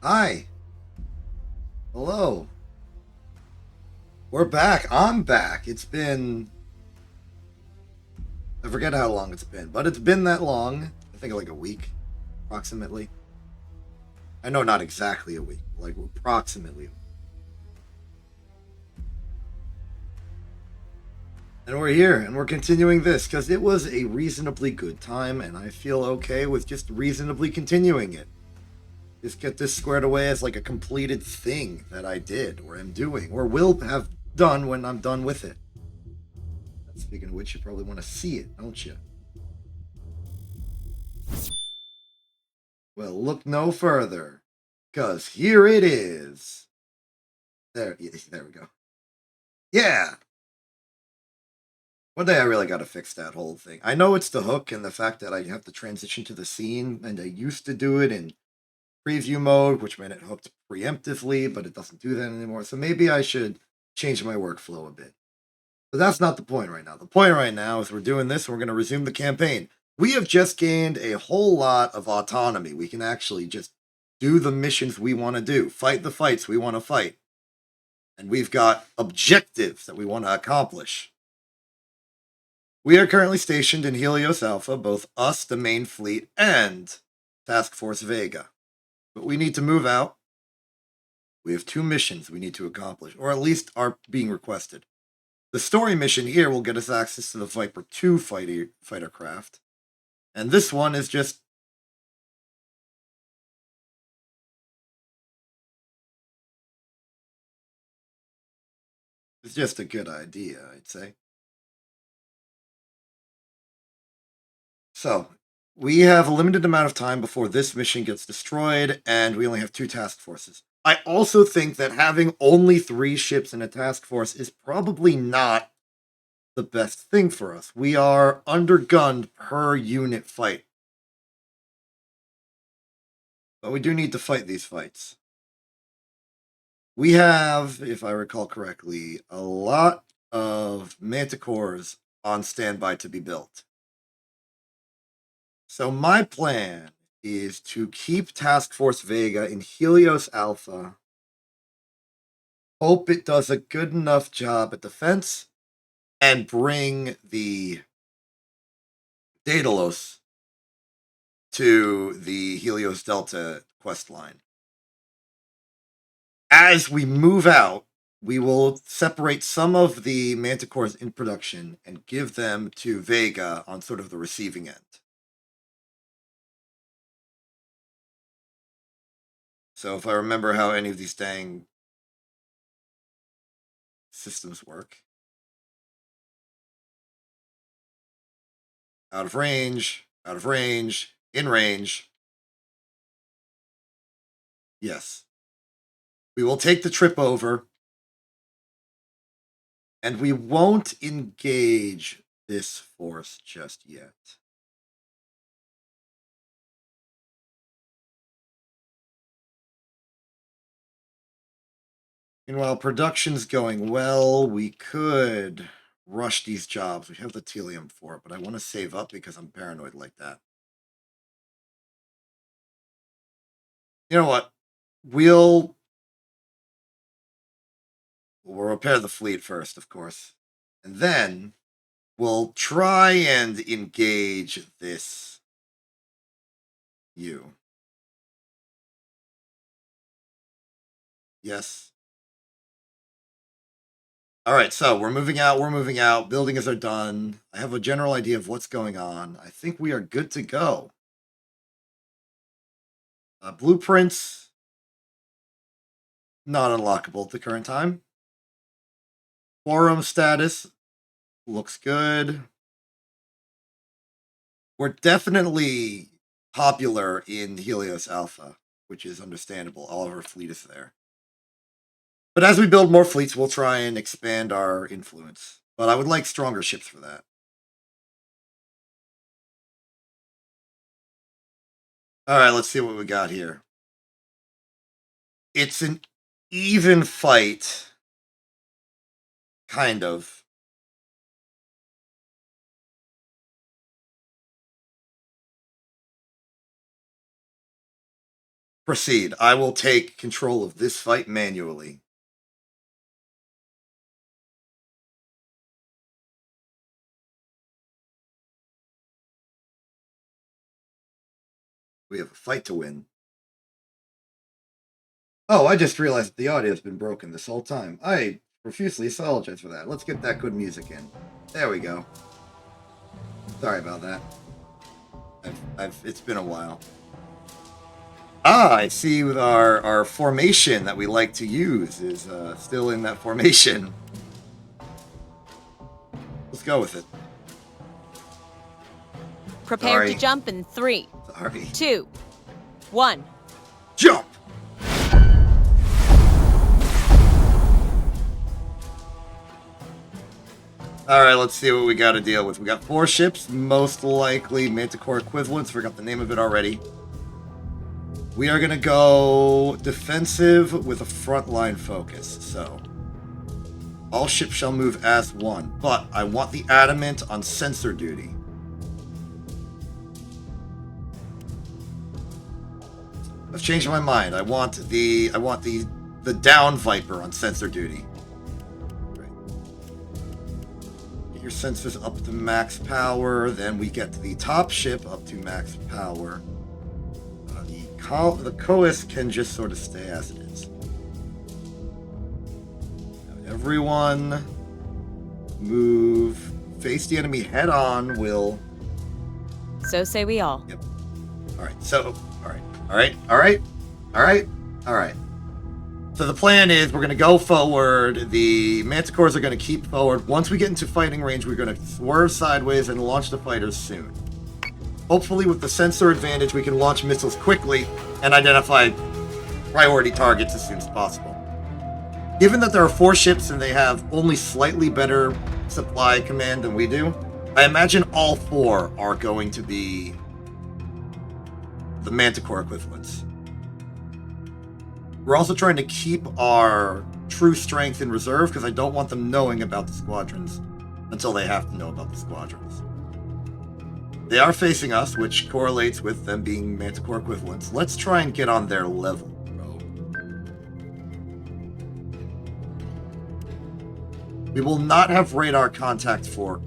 Hi. Hello. We're back. I'm back. I forget how long it's been, but it's been that long. I think like a week, approximately. I know not exactly a week, like approximately. And we're here and we're continuing this because it was a reasonably good time and I feel okay with just reasonably continuing it. Just get this squared away as like a completed thing that I did or am doing or will have done when I'm done with it. Speaking of which, you probably want to see it, don't you? Well, look no further, because here it is. There we go. Yeah! One day I really got to fix that whole thing. I know it's the hook and the fact that I have to transition to the scene, and I used to do it in preview mode, which meant it hooked preemptively, but it doesn't do that anymore. So maybe I should change my workflow a bit. But that's not the point right now. The point right now is we're doing this and we're going to resume the campaign. We have just gained a whole lot of autonomy. We can actually just do the missions we want to do, fight the fights we want to fight. And we've got objectives that we want to accomplish. We are currently stationed in Helios Alpha, both us, the main fleet, and Task Force Vega. But we need to move out. We have two missions we need to accomplish, or at least are being requested. The story mission here will get us access to the Viper 2 fighter craft. And this one is just a good idea, I'd say. So, we have a limited amount of time before this mission gets destroyed, and we only have two task forces. I also think that having only 3 ships in a task force is probably not the best thing for us. We are undergunned per unit fight. But we do need to fight these fights. We have, if I recall correctly, a lot of manticores on standby to be built. So my plan is to keep Task Force Vega in Helios Alpha. Hope it does a good enough job at defense and bring the Daedalus to the Helios Delta quest line. As we move out, we will separate some of the manticores in production and give them to Vega on sort of the receiving end. So if I remember how any of these dang systems work. Out of range, in range. Yes. We will take the trip over, and we won't engage this force just yet. And while production's going well, we could rush these jobs. We have the telium for it, but I want to save up because I'm paranoid like that. You know what? We'll repair the fleet first, of course. And then we'll try and engage this you. Yes. All right, so we're moving out. We're moving out. Buildings are done. I have a general idea of what's going on. I think we are good to go. Blueprints, not unlockable at the current time. Forum status looks good. We're definitely popular in Helios Alpha, which is understandable. All of our fleet is there. But as we build more fleets, we'll try and expand our influence. But I would like stronger ships for that. All right, let's see what we got here. It's an even fight, kind of. Proceed. I will take control of this fight manually. We have a fight to win. Oh, I just realized that the audio's been broken this whole time. I profusely apologize for that. Let's get that good music in. There we go. Sorry about that. It's been a while. Ah, I see with our formation that we like to use is still in that formation. Let's go with it. Prepare to jump in 3, Sorry. 2, 1. Jump! Alright, let's see what we got to deal with. We got 4 ships, most likely Manticore equivalents. Forgot the name of it already. We are going to go defensive with a frontline focus. So, all ships shall move as one, but I want the adamant on sensor duty. I've changed my mind. I want the down Viper on sensor duty. Your sensors up to max power, then we get to the top ship up to max power. The Coas can just sort of stay as it is. Now everyone move, face the enemy head on, will... So say we all. Yep. Alright, so, alright. So the plan is we're going to go forward. The Manticores are going to keep forward. Once we get into fighting range, we're going to swerve sideways and launch the fighters soon. Hopefully with the sensor advantage, we can launch missiles quickly and identify priority targets as soon as possible. Given that there are 4 ships and they have only slightly better supply command than we do, I imagine all 4 are going to be the Manticore equivalents. We're also trying to keep our true strength in reserve because I don't want them knowing about the squadrons until they have to know about the squadrons. They are facing us, which correlates with them being Manticore equivalents. Let's try and get on their level, bro. We will not have radar contact for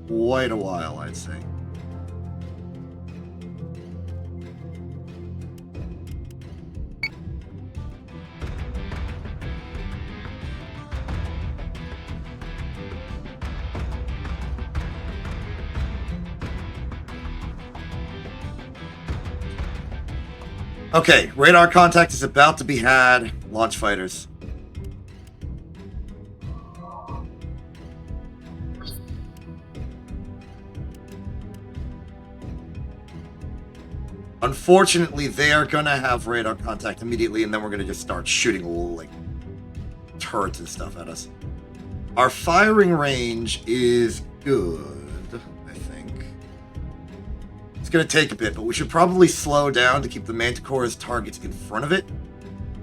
quite a while, I'd say. Okay, radar contact is about to be had. Launch fighters. Unfortunately, they are going to have radar contact immediately, and then we're going to just start shooting like turrets and stuff at us. Our firing range is good, I think. It's going to take a bit, but we should probably slow down to keep the Manticore's targets in front of it,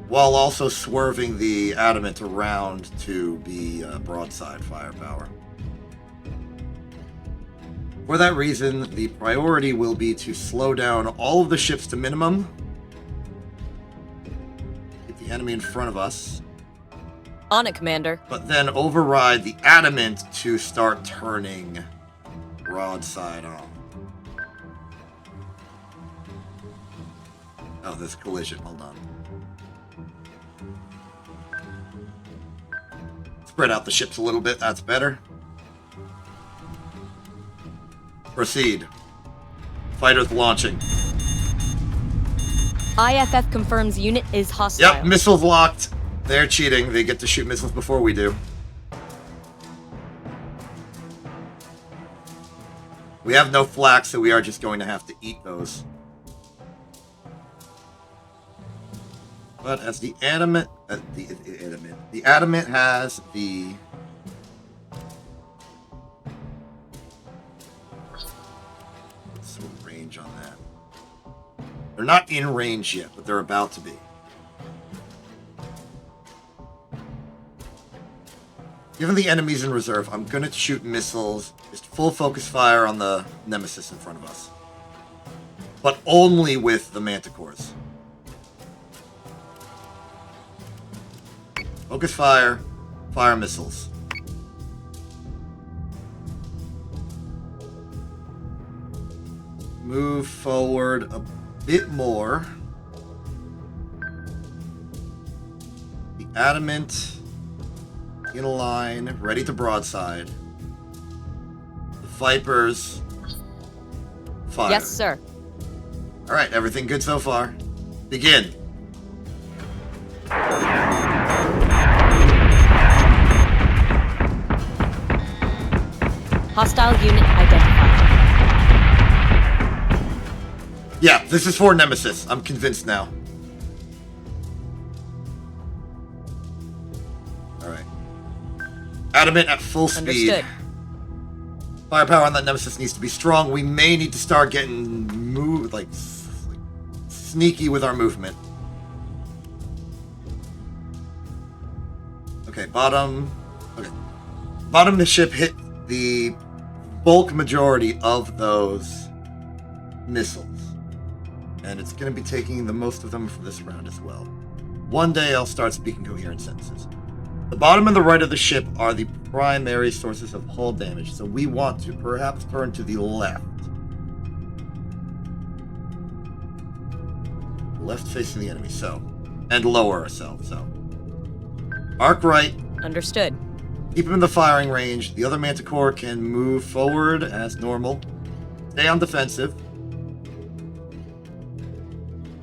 while also swerving the Adamant around to be broadside firepower. For that reason, the priority will be to slow down all of the ships to minimum, get the enemy in front of us. On it, Commander. But then override the Adamant to start turning broadside on. Oh, this collision. Hold on. Spread out the ships a little bit. That's better. Proceed. Fighters launching. IFF confirms unit is hostile. Yep, missiles locked. They're cheating. They get to shoot missiles before we do. We have no flak, so we are just going to have to eat those. But as the Adamant, the Adamant has the range on that. They're not in range yet, but they're about to be. Given the enemies in reserve, I'm going to shoot missiles, just full focus fire on the Nemesis in front of us. But only with the Manticores. Focus fire. Fire missiles. Move forward a bit more. The adamant in a line, ready to broadside. The Vipers fire. Yes, sir. All right, everything good so far. Begin. Hostile unit identified. Yeah, this is for Nemesis. I'm convinced now. Alright. Adamant at full speed. Understood. Firepower on that Nemesis needs to be strong. We may need to start getting sneaky with our movement. Okay, bottom. Okay. Bottom of the ship hit the bulk majority of those missiles. And it's going to be taking the most of them for this round as well. One day I'll start speaking coherent sentences. The bottom and the right of the ship are the primary sources of hull damage, so we want to perhaps turn to the left. Left facing the enemy, so. And lower ourselves, so. Arc right. Understood. Keep him in the firing range. The other Manticore can move forward as normal. Stay on defensive.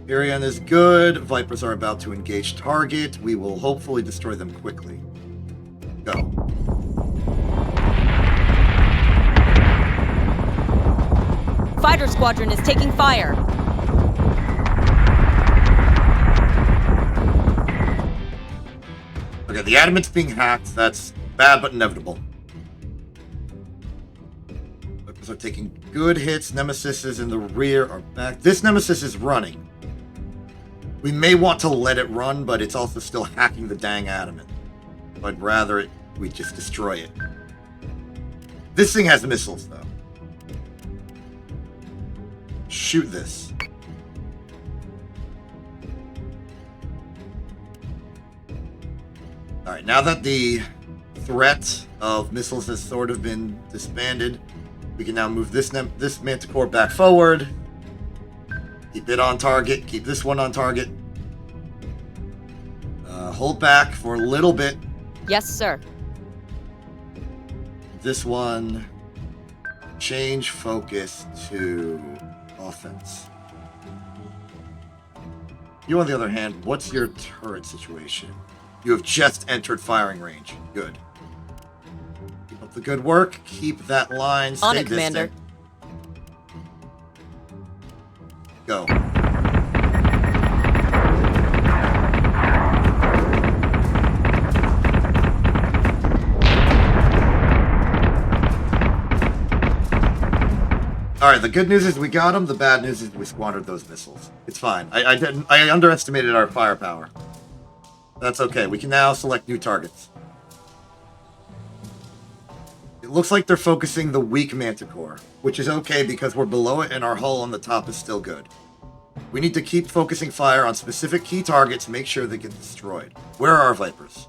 Arian is good. Vipers are about to engage target. We will hopefully destroy them quickly. Go. Fighter squadron is taking fire. Okay, the adamant's being hacked. That's bad but inevitable. Vipers are taking good hits. Nemesis is in the rear or back. This Nemesis is running. We may want to let it run, but it's also still hacking the dang adamant. I'd rather we just destroy it. This thing has missiles, though. Shoot this. Alright, now that the threat of missiles has sort of been disbanded, we can now move this Manticore back forward. Keep it on target. Keep this one on target. Hold back for a little bit. Yes, sir. This one, change focus to offense. You, on the other hand, what's your turret situation? You have just entered firing range. Good. Keep up the good work. Keep that line. Stay On it, distant. Commander. Go. Alright, the good news is we got them. The bad news is we squandered those missiles. It's fine. I underestimated our firepower. That's okay. We can now select new targets. It looks like they're focusing the weak Manticore, which is okay because we're below it and our hull on the top is still good. We need to keep focusing fire on specific key targets, make sure they get destroyed. Where are our Vipers?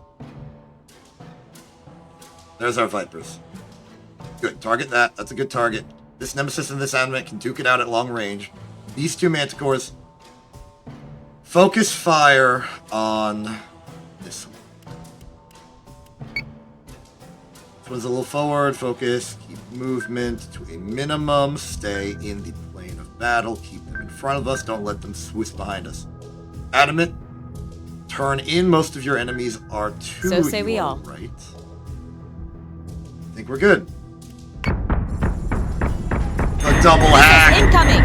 There's our Vipers. Good. Target that. That's a good target. This Nemesis and this Adamant can duke it out at long range. These two Manticores focus fire on this one. This one's a little forward. Focus. Keep movement to a minimum. Stay in the plane of battle. Keep them in front of us. Don't let them swoosh behind us. Adamant, turn in. Most of your enemies are to So say we your all. right. I think we're good. A double hack. Incoming.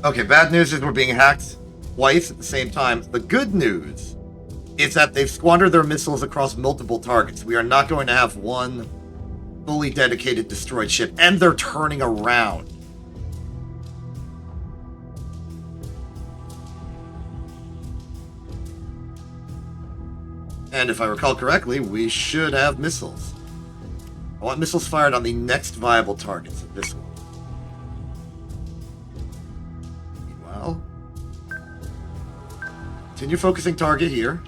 Okay, bad news is we're being hacked twice at the same time. The good news is that they've squandered their missiles across multiple targets. We are not going to have one fully dedicated destroyed ship, and they're turning around. And if I recall correctly, we should have missiles. I want missiles fired on the next viable target, so this one. Meanwhile, continue focusing target here.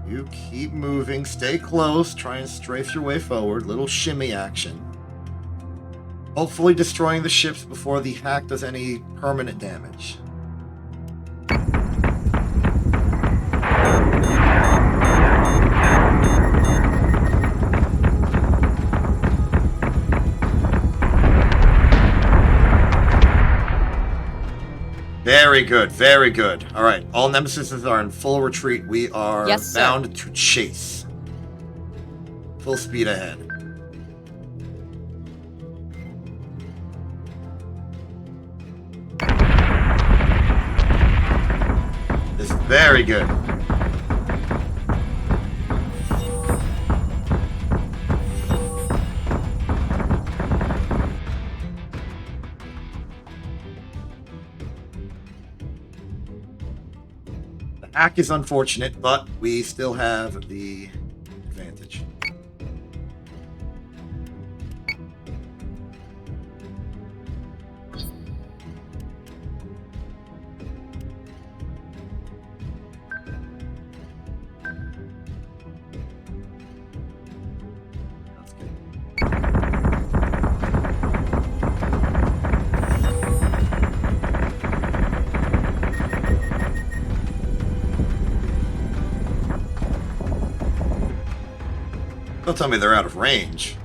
You keep moving, stay close, try and strafe your way forward. Little shimmy action. Hopefully destroying the ships before the hack does any permanent damage. Very good, very good. All right, all nemesises are in full retreat. We are bound to chase. Full speed ahead. This is very good. The hack is unfortunate, but we still have the advantage. That's good. Don't tell me they're out of range.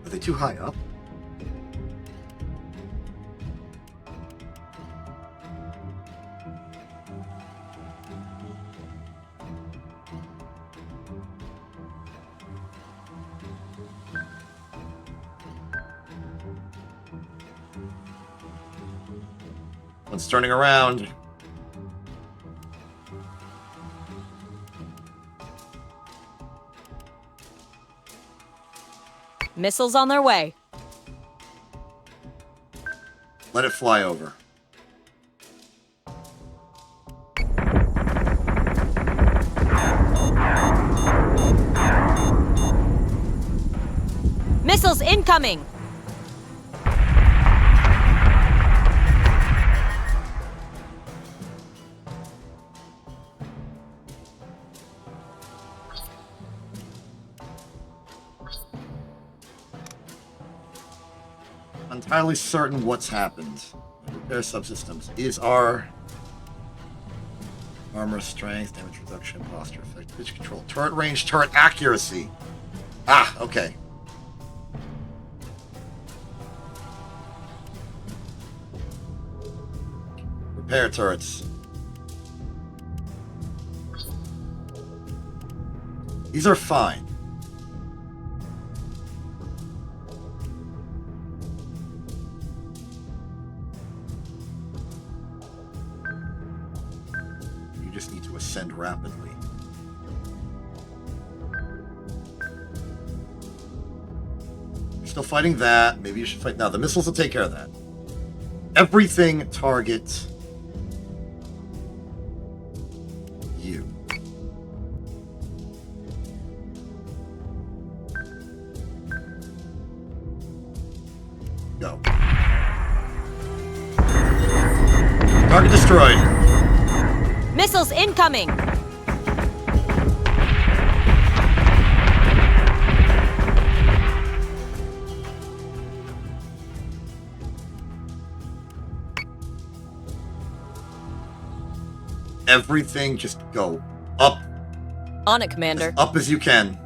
Are they too high up? One's turning around. Missiles on their way. Let it fly over. Missiles incoming! Entirely certain what's happened. Repair subsystems is our armor strength, damage reduction, posture effect, pitch control, turret range, turret accuracy. Ah, okay. Repair turrets. These are fine. Just need to ascend rapidly. You're still fighting that. Maybe you should fight now. The missiles will take care of that. Everything target you. Go. Target destroyed. Missiles incoming! Everything just go up. On it, Commander. As up as you can.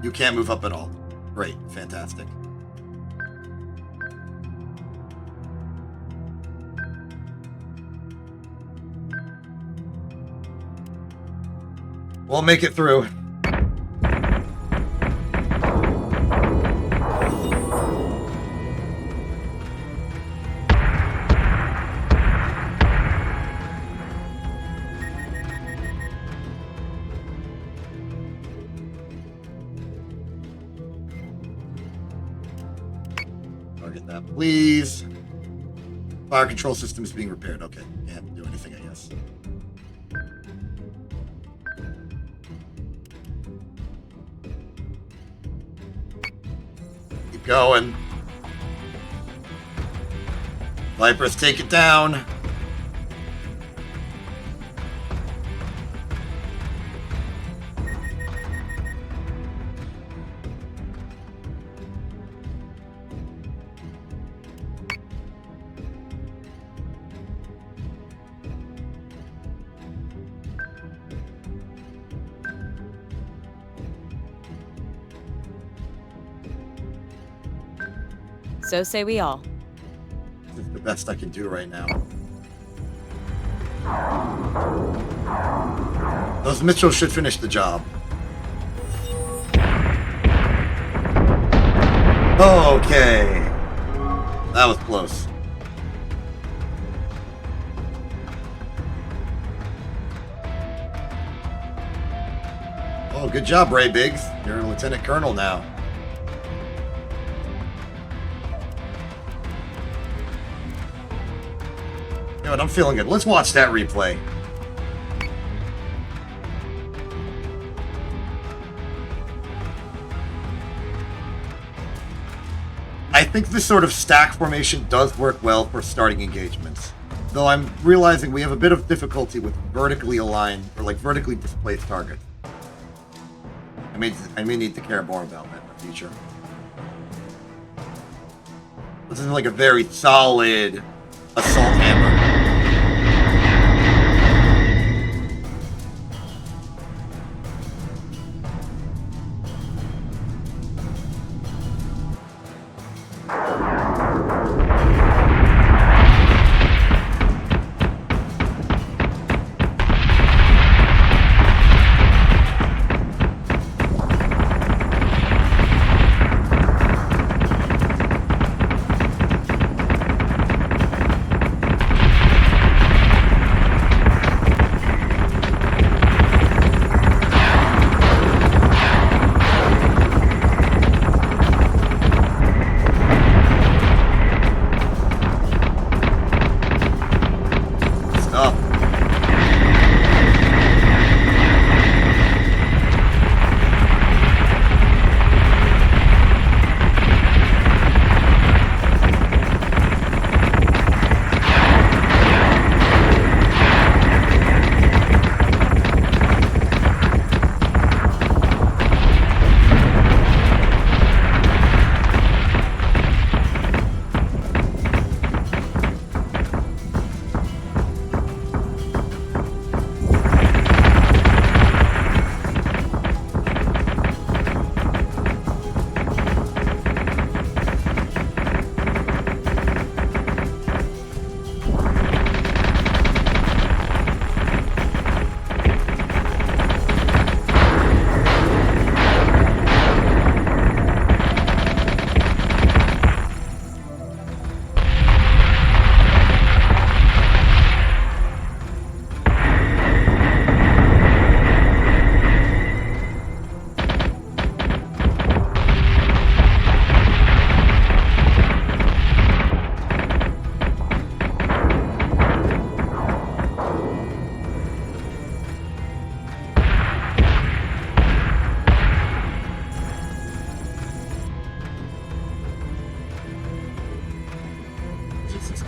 You can't move up at all. Great. Fantastic. We'll make it through. Target that, please. Fire control system is being repaired. Okay, can't do anything, I guess. Keep going. Vipers, take it down. So say we all. This is the best I can do right now. Those Mitchells should finish the job. Okay. That was close. Oh, good job, Ray Biggs. You're a lieutenant colonel now. You know what, I'm feeling good. Let's watch that replay. I think this sort of stack formation does work well for starting engagements. Though I'm realizing we have a bit of difficulty with vertically aligned, or like vertically displaced targets. I may need to care more about that in the future. This is like a very solid assault hammer.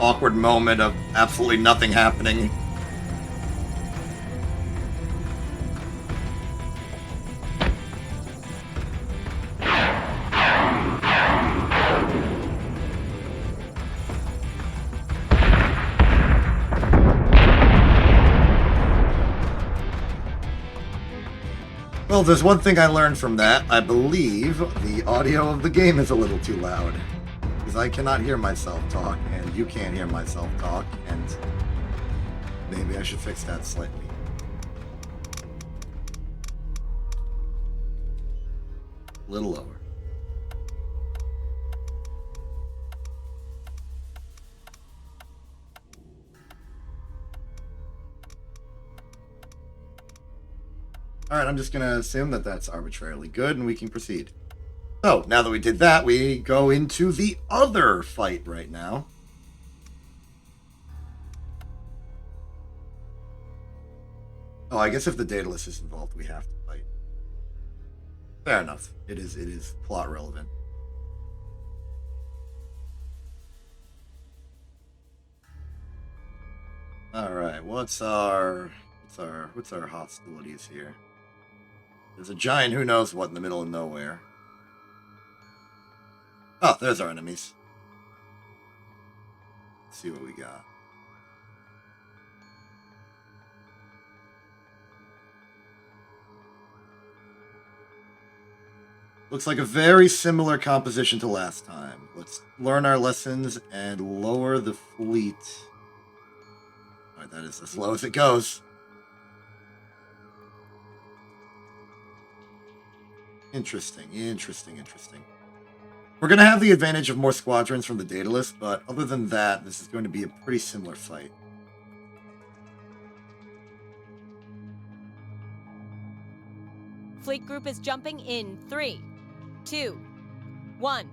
Awkward moment of absolutely nothing happening. Well, there's one thing I learned from that. I believe the audio of the game is a little too loud. Because I cannot hear myself talk, and you can't hear myself talk, and maybe I should fix that slightly. A little lower. Alright, I'm just going to assume that that's arbitrarily good, and we can proceed. So, now that we did that, we go into the other fight right now. Oh, I guess if the Daedalus is involved, we have to fight. Fair enough. It is plot relevant. All right, what's our hostilities here? There's a giant who knows what in the middle of nowhere. Oh, there's our enemies. Let's see what we got. Looks like a very similar composition to last time. Let's learn our lessons and lower the fleet. Alright, that is as low as it goes. Interesting. We're going to have the advantage of more squadrons from the Daedalus, but other than that, this is going to be a pretty similar fight. Fleet group is jumping in 3, 2, 1.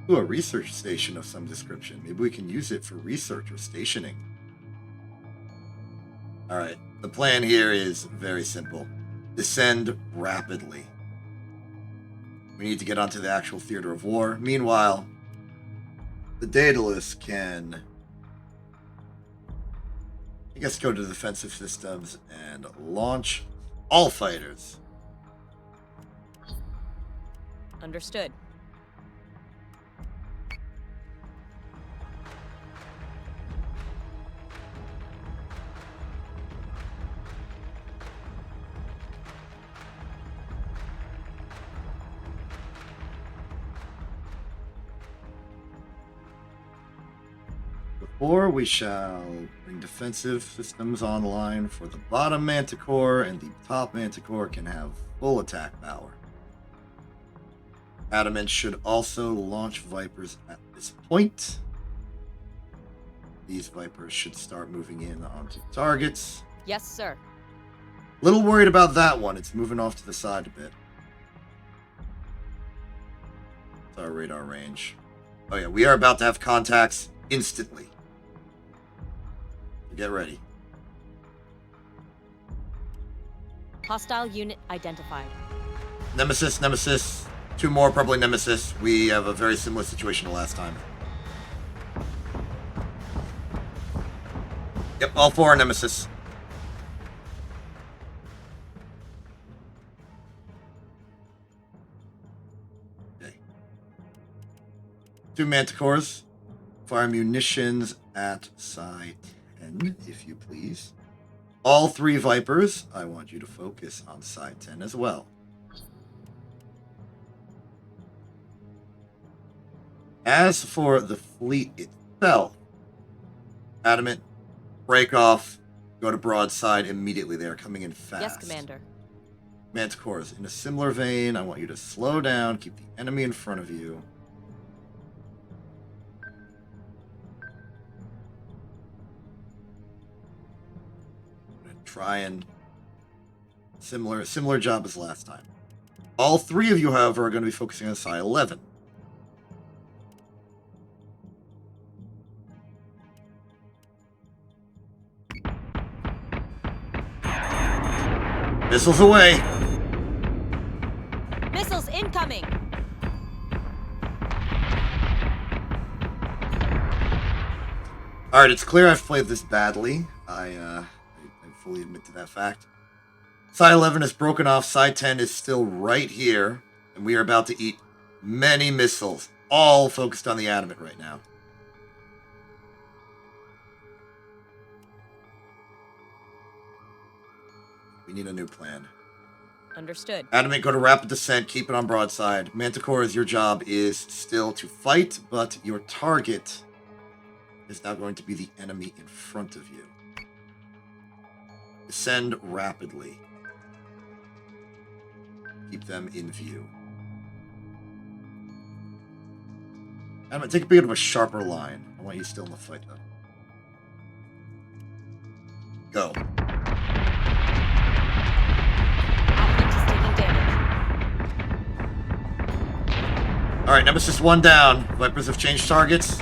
Ooh, a research station of some description. Maybe we can use it for research or stationing. Alright, the plan here is very simple. Descend rapidly. We need to get onto the actual theater of war. Meanwhile, the Daedalus can, I guess, go to the defensive systems and launch all fighters. Understood. Before we shall bring defensive systems online for the bottom Manticore, and the top Manticore can have full attack power. Adamant should also launch Vipers at this point. These Vipers should start moving in onto targets. Yes, sir. Little worried about that one. It's moving off to the side a bit. It's our radar range. Oh yeah, we are about to have contacts instantly. Get ready. Hostile unit identified. Nemesis. 2 more, probably Nemesis. We have a very similar situation to last time. Yep, all 4 are Nemesis. Okay. 2 Manticores. Fire munitions at Psi 10, if you please. All 3 Vipers, I want you to focus on Psi 10 as well. As for the fleet itself, Adamant, break off, go to broadside immediately. They are coming in fast. Yes, Commander. Manticores, in a similar vein, I want you to slow down, keep the enemy in front of you. Try and similar job as last time. All 3 of you, however, are going to be focusing on Psi 11. Missiles away. Missiles incoming. All right, it's clear I've played this badly. I fully admit to that fact. Psi 11 is broken off. Psi 10 is still right here, and we are about to eat many missiles, all focused on the Adamant right now. We need a new plan. Understood. Adamant, go to rapid descent. Keep it on broadside. Manticores, your job is still to fight, but your target is now going to be the enemy in front of you. Descend rapidly. Keep them in view. Adamant, take a bit of a sharper line. I want you still in the fight, though. Go. Adamant is taking damage. Alright, Nemesis 1 down. Vipers have changed targets.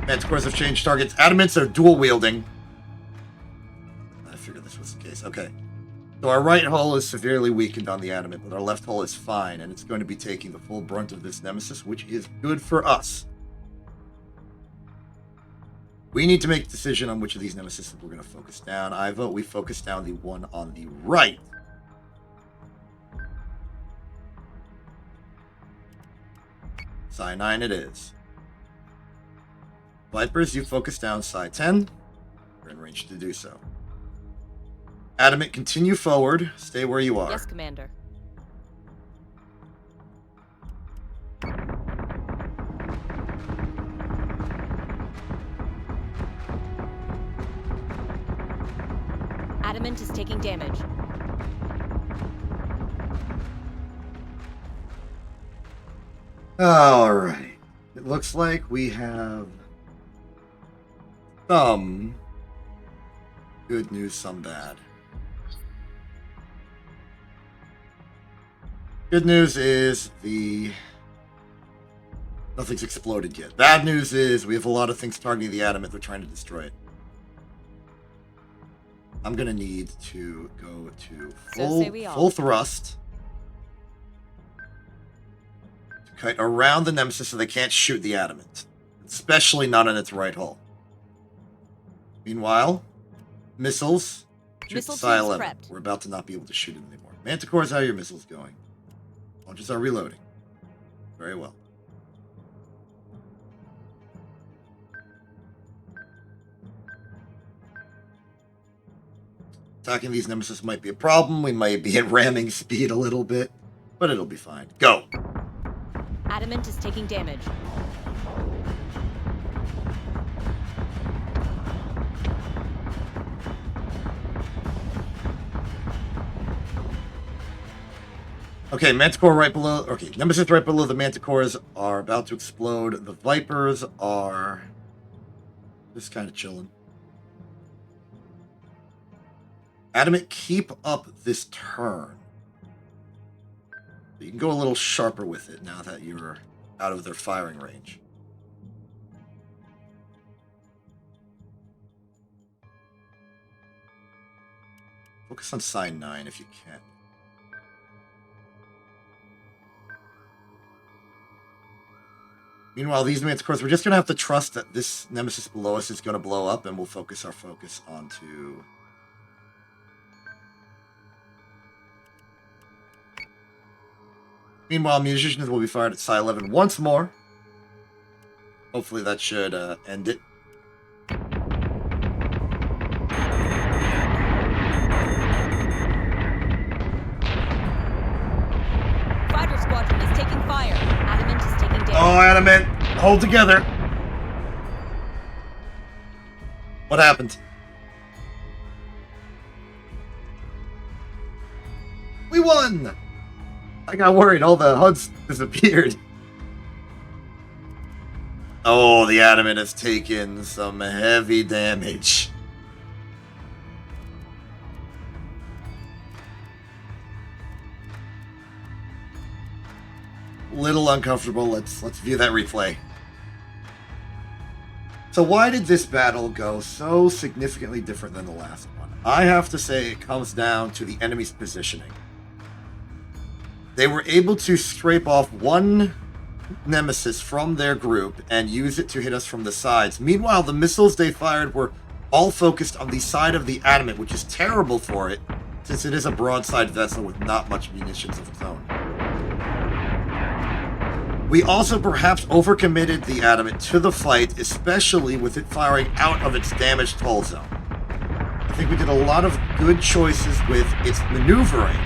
Manticores have changed targets. Adamants are dual wielding. I figured this was the case. Okay. So our right hull is severely weakened on the Adamant, but our left hull is fine, and it's going to be taking the full brunt of this Nemesis, which is good for us. We need to make a decision on which of these Nemesis we're going to focus down. I vote we focus down the one on the right. Psi 9 it is. Vipers, you focus down Psi 10. You're in range to do so. Adamant, continue forward. Stay where you are. Yes, Commander. Adamant is taking damage. Alright. It looks like we have some good news, some bad. Good news is nothing's exploded yet. Bad news is we have a lot of things targeting the Adamant. They're trying to destroy it. I'm gonna need to go to full thrust. To kite around the Nemesis so they can't shoot the Adamant. Especially not in its right hull. Meanwhile, missiles. Missile Psi team's 11. prepped. We're about to not be able to shoot it anymore. Manticores, how are your missiles going? Launches are reloading. Very well. Attacking these Nemesis might be a problem. We might be at ramming speed a little bit, but it'll be fine. Go! Adamant is taking damage. Okay, Manticore right below... Okay, Nemesis right below the Manticores are about to explode. The Vipers are just kind of chilling. Adamant, keep up this turn. You can go a little sharper with it now that you're out of their firing range. Focus on Psi 9 if you can. Meanwhile, these Manticores, we're just going to have to trust that this Nemesis below us is going to blow up, and we'll focus our focus onto... Meanwhile, munitions will be fired at Psi 11 once more. Hopefully that should end it. Fighter squadron is taking fire. Adamant is taking damage. Oh, Adamant! Hold together! What happened? We won! I got worried. All the HUDs disappeared. Oh, the Adamant has taken some heavy damage. Little uncomfortable. Let's view that replay. So why did this battle go so significantly different than the last one? I have to say it comes down to the enemy's positioning. They were able to scrape off one Nemesis from their group and use it to hit us from the sides. Meanwhile, the missiles they fired were all focused on the side of the Adamant, which is terrible for it, since it is a broadside vessel with not much munitions of its own. We also perhaps overcommitted the Adamant to the fight, especially with it firing out of its damaged hull zone. I think we did a lot of good choices with its maneuvering,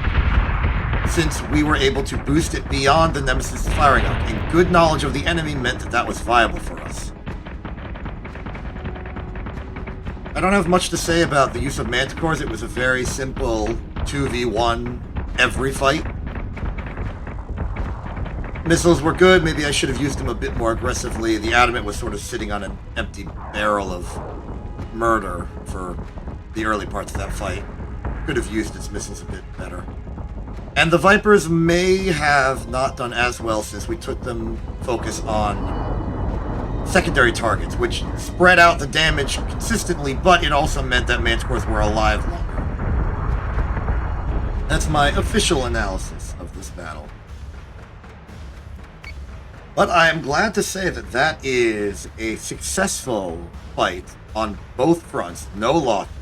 since we were able to boost it beyond the Nemesis firing arc, and good knowledge of the enemy meant that that was viable for us. I don't have much to say about the use of Manticores. It was a very simple 2v1 every fight. Missiles were good. Maybe I should have used them a bit more aggressively. The Adamant was sort of sitting on an empty barrel of murder for the early parts of that fight. Could have used its missiles a bit better. And the Vipers may have not done as well since we took them focus on secondary targets, which spread out the damage consistently, but it also meant that Manticores were alive longer. That's my official analysis of this battle. But I am glad to say that that is a successful fight on both fronts. No losses.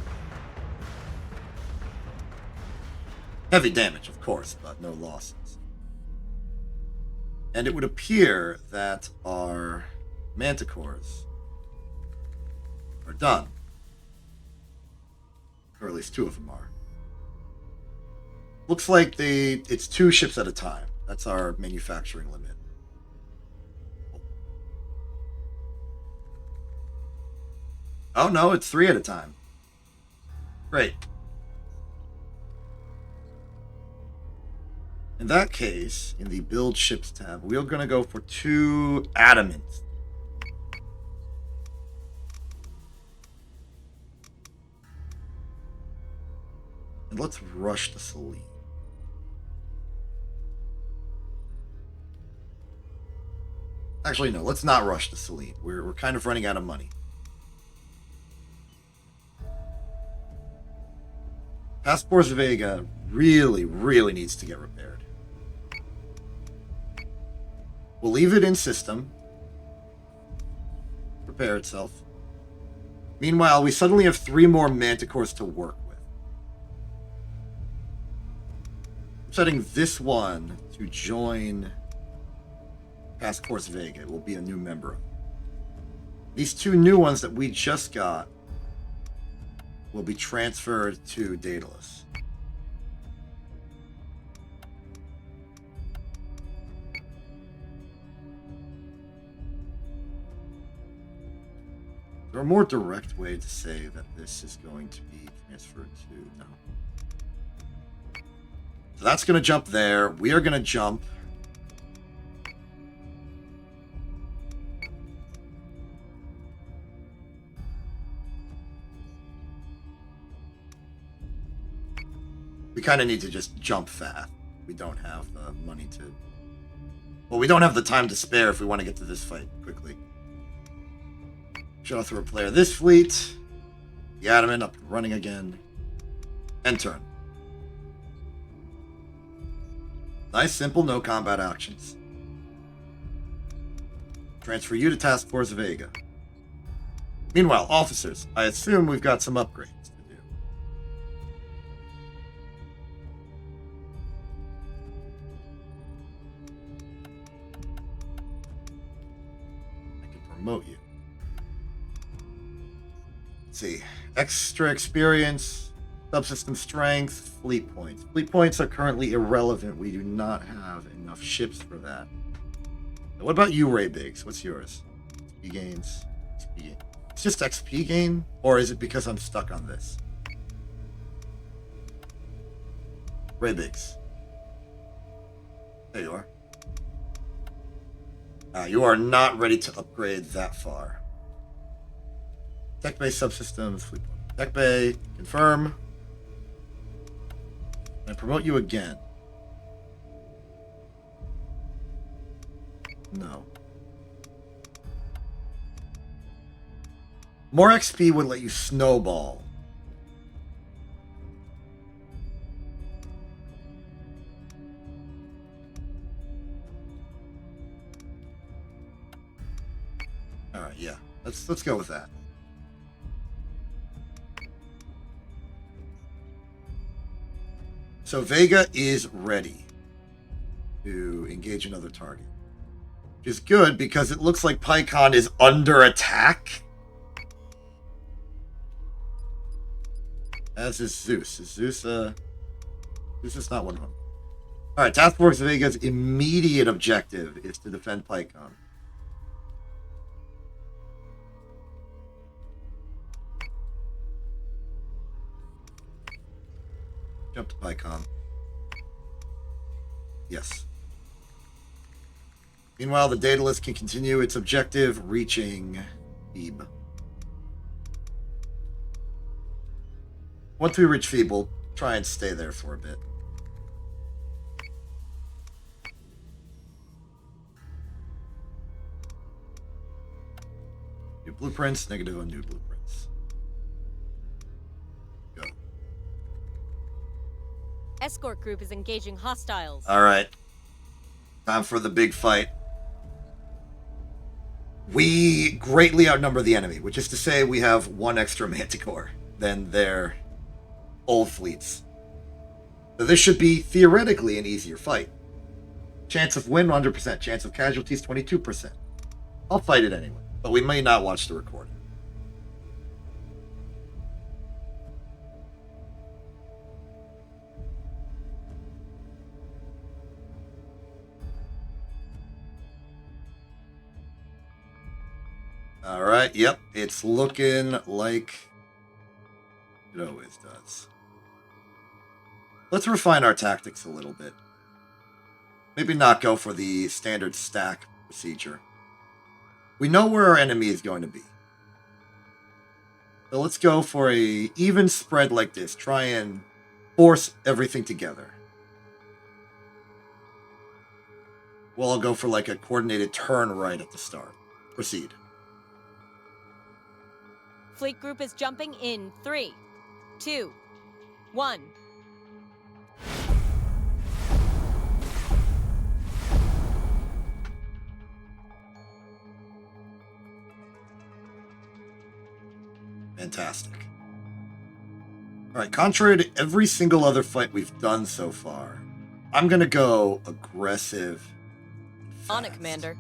Heavy damage, of course, but no losses. And it would appear that our Manticores are done. Or at least two of them are. Looks like it's 2 ships at a time. That's our manufacturing limit. Oh no, it's 3 at a time. Great. In that case, in the Build Ships tab, we're going to go for 2 Adamants. And let's rush the Selene. Actually, no, let's not rush the Selene. We're kind of running out of money. Passport Vega really, really needs to get repaired. We'll leave it in system. Repair itself. Meanwhile, we suddenly have 3 more Manticores to work with. I'm setting this one to join Passport Vega. It will be a new member. These 2 new ones that we just got will be transferred to Daedalus. Is there a more direct way to say that this is going to be transferred to? No. So that's going to jump there. We are going to jump. We kind of need to just jump fast. We don't have the money to... Well, we don't have the time to spare if we want to get to this fight quickly. Should also repair this fleet. The Adamant up and running again. End turn. Nice, simple, no combat actions. Transfer you to Task Force Vega. Meanwhile, officers, I assume we've got some upgrades. Promote you. Let's see. Extra experience, subsystem strength, fleet points. Fleet points are currently irrelevant. We do not have enough ships for that. Now, what about you, Ray Biggs? What's yours? XP gains. XP gain. It's just XP gain? Or is it because I'm stuck on this? Ray Biggs. There you are. You are not ready to upgrade that far. Tech Bay subsystems, fleet point. Tech Bay, confirm. And promote you again. No. More XP would let you snowball. Alright, yeah. Let's go with that. So Vega is ready to engage another target. Which is good because it looks like PyCon is under attack. As is Zeus. Is Zeus is not one of them. Alright, Task Force Vega's immediate objective is to defend PyCon. Jump to PyCon. Yes. Meanwhile, the Daedalus can continue its objective, reaching Phoebe. Once we reach Phoebe, we'll try and stay there for a bit. New blueprints, negative on new blueprints. Go. Escort group is engaging hostiles. Alright. Time for the big fight. We greatly outnumber the enemy, which is to say we have one extra Manticore than their old fleets. So this should be theoretically an easier fight. Chance of win 100%, chance of casualties 22%. I'll fight it anyway, but we may not watch the recording. Alright, yep, it's looking like it always does. Let's refine our tactics a little bit. Maybe not go for the standard stack procedure. We know where our enemy is going to be. So let's go for a even spread like this. Try and force everything together. Well, I'll go for like a coordinated turn right at the start. Proceed. Fleet group is jumping in 3, 2, 1. Fantastic. Alright, contrary to every single other fight we've done so far, I'm gonna go aggressive. On it, Commander.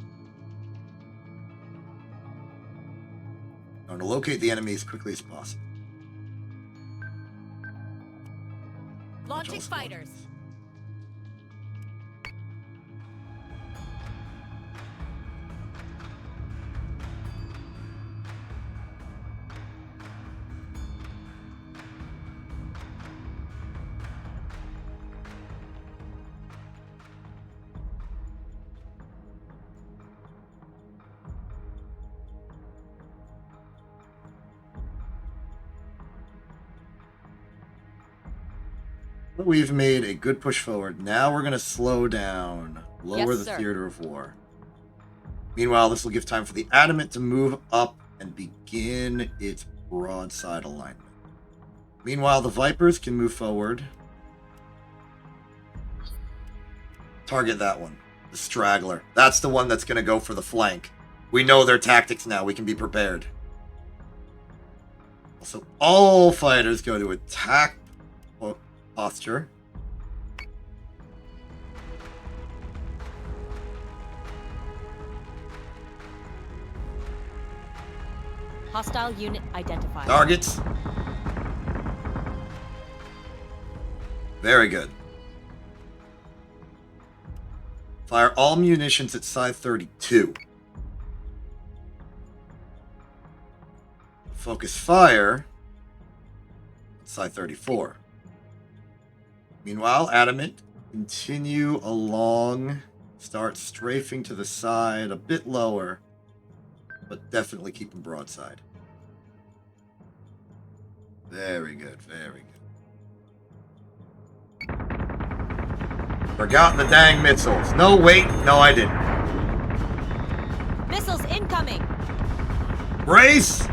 I'm gonna locate the enemy as quickly as possible. Launching fighters. We've made a good push forward. Now we're going to slow down, lower Yes, the sir. theater of war. Meanwhile, this will give time for the Adamant to move up and begin its broadside alignment. Meanwhile, the Vipers can move forward. Target that one. The Straggler. That's the one that's going to go for the flank. We know their tactics now. We can be prepared. Also, all fighters go to attack posture. Hostile unit identified. Targets. Very good. Fire all munitions at side 32. Focus fire at side 34. Meanwhile, Adamant, continue along. Start strafing to the side, a bit lower, but definitely keep them broadside. Very good, very good. Forgot the dang missiles. No, wait, no, I didn't. Missiles incoming. Brace!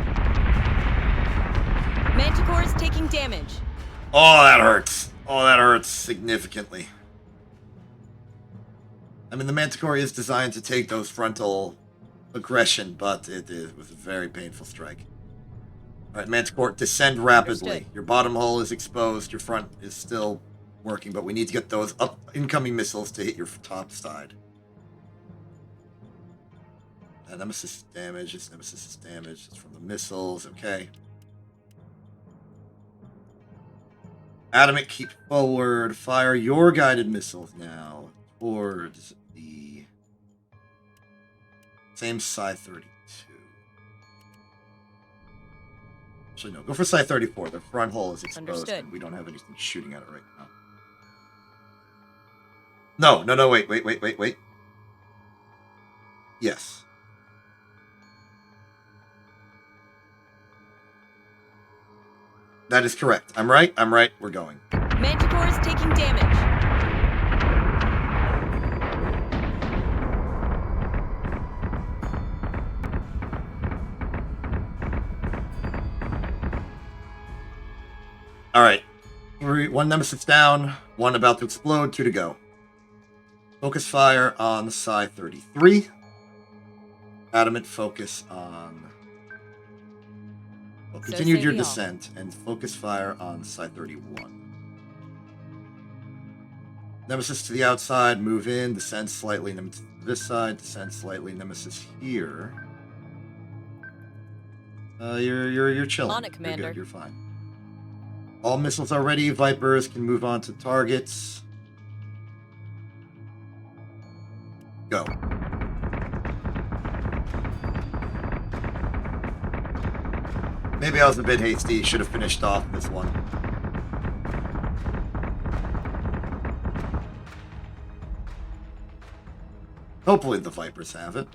Manticore is taking damage. Oh, that hurts. Oh, that hurts significantly. I mean, the Manticore is designed to take those frontal aggression, but it was a very painful strike. All right, Manticore, descend rapidly. Understood. Your bottom hull is exposed. Your front is still working, but we need to get those incoming missiles to hit your top side. Nemesis damage. It's Nemesis damage. It's from the missiles. Okay. Adamant, keep forward. Fire your guided missiles now towards the same side 32. Actually, no. Go for side 34. The front hull is exposed. Understood. And we don't have anything shooting at it right now. No. Wait. Yes. That is correct. I'm right. We're going. Manticore is taking damage. Alright. 1 Nemesis down, 1 about to explode, 2 to go. Focus fire on Psi 33. Adamant focus on... Well, continued your descent, and focus fire on Psi 31. Nemesis to the outside, move in, descend slightly, Nemesis to this side, descend slightly, Nemesis here. You're chilling. On it, Commander. You're good, you're fine. All missiles are ready, Vipers can move on to targets. Go. Maybe I was a bit hasty, should have finished off this one. Hopefully the Vipers have it.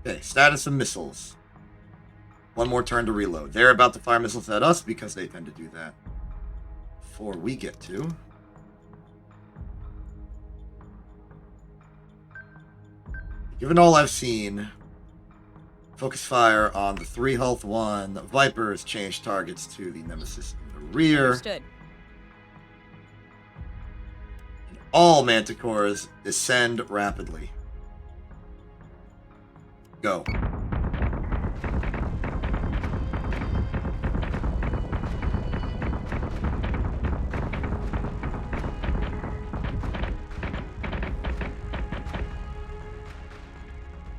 Okay, status of missiles. 1 more turn to reload. They're about to fire missiles at us because they tend to do that before we get to. Given all I've seen, focus fire on the 3 health 1. Vipers change targets to the Nemesis in the rear. Understood. And all Manticores descend rapidly. Go.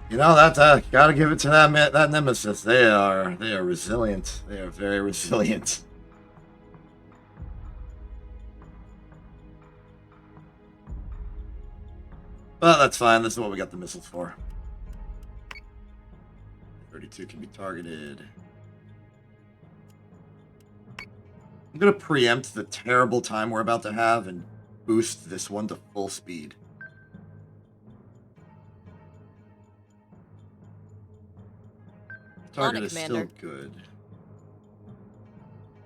You know, that gotta give it to that Nemesis. They are resilient. They are very resilient. But that's fine. This is what we got the missiles for. 32 can be targeted. I'm gonna preempt the terrible time we're about to have and boost this one to full speed. Target is still good.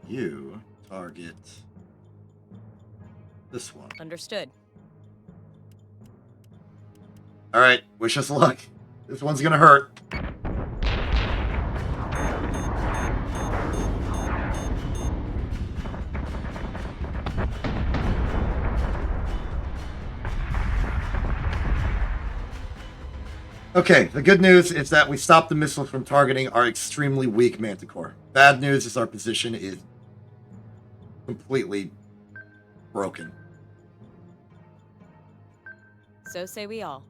You target this one. Understood. Alright, wish us luck. This one's gonna hurt. Okay, the good news is that we stopped the missile from targeting our extremely weak Manticore. Bad news is our position is completely broken. So say we all.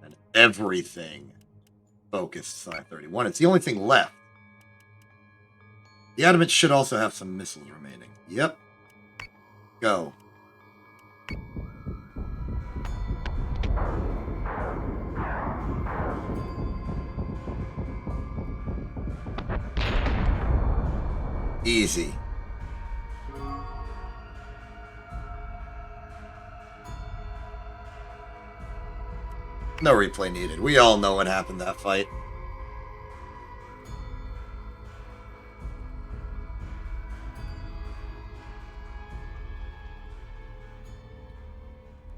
And everything focused Psi 31. It's the only thing left. The Adamant should also have some missiles remaining. Yep. Go. Easy. No replay needed. We all know what happened that fight.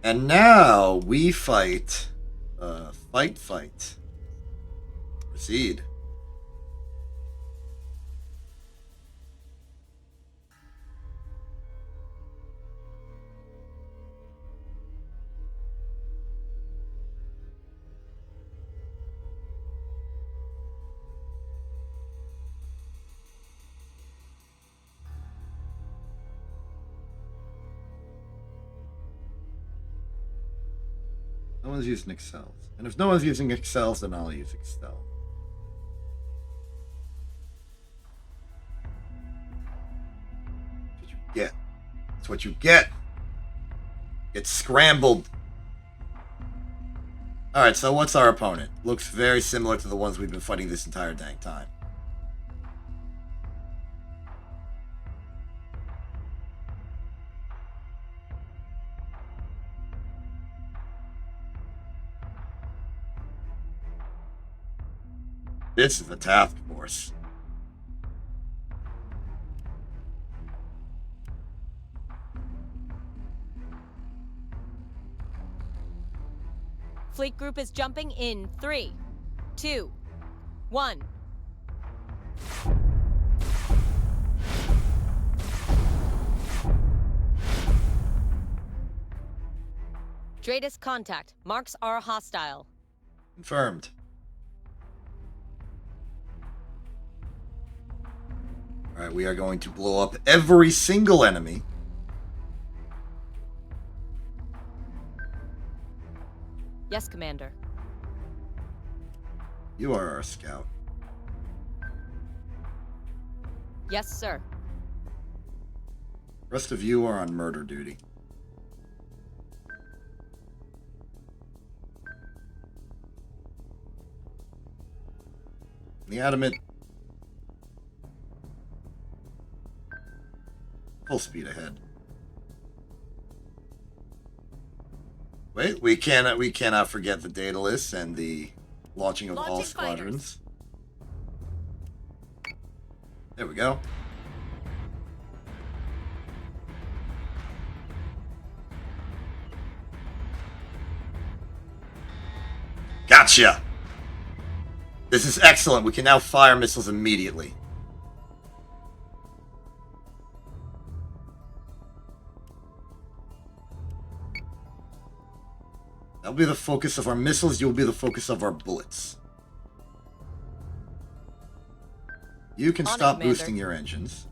And now we fight. Fight. Proceed. No one's using Excels. And if no one's using Excels, then I'll use Excel. That's what you get. That's what you get. Get scrambled. Alright, so what's our opponent? Looks very similar to the ones we've been fighting this entire dang time. This is the task force. Fleet group is jumping in 3, 2, 1. Dratus contact. Marks are hostile. Confirmed. Alright, we are going to blow up every single enemy. Yes, Commander. You are our scout. Yes, sir. The rest of you are on murder duty. The adamant. Full speed ahead. Wait, we cannot forget the Daedalus and the launching of all squadrons. There we go. Gotcha! This is excellent. We can now fire missiles immediately. That'll be the focus of our missiles. You'll be the focus of our bullets. You can stop boosting your engines.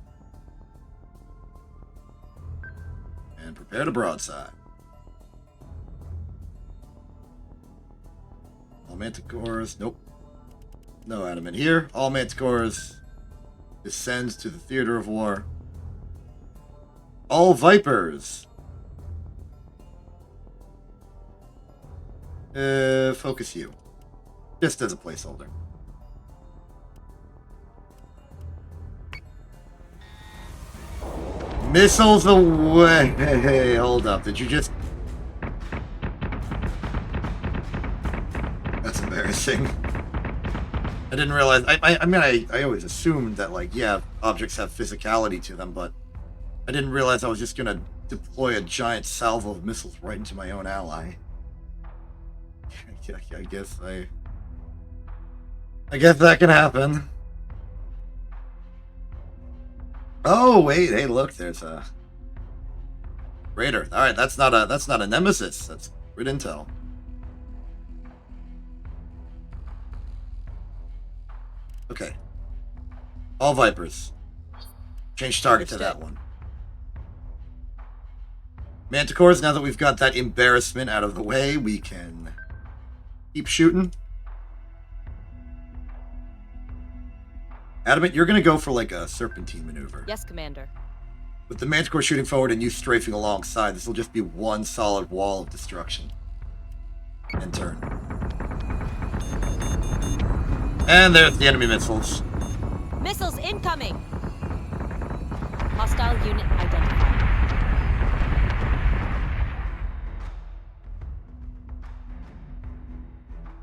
And prepare to broadside. All Manticores. Nope. No adamant here. All Manticores. Descends to the theater of war. All Vipers. Focus you. Just as a placeholder. Missiles away. Hey, hold up. Did you just... That's embarrassing. I didn't realize... I mean, I always assumed that, like, yeah, objects have physicality to them, but I didn't realize I was just gonna deploy a giant salvo of missiles right into my own ally. I guess that can happen. Oh wait, hey look, there's a raider. All right, that's not a nemesis. That's good intel. Okay. All Vipers. Change target to that one. Manticores, now that we've got that embarrassment out of the way, we can keep shooting. Adamant, you're going to go for like a serpentine maneuver. Yes, Commander. With the Manticore shooting forward and you strafing alongside, this will just be one solid wall of destruction. And turn. And there's the enemy missiles. Missiles incoming! Hostile unit identified.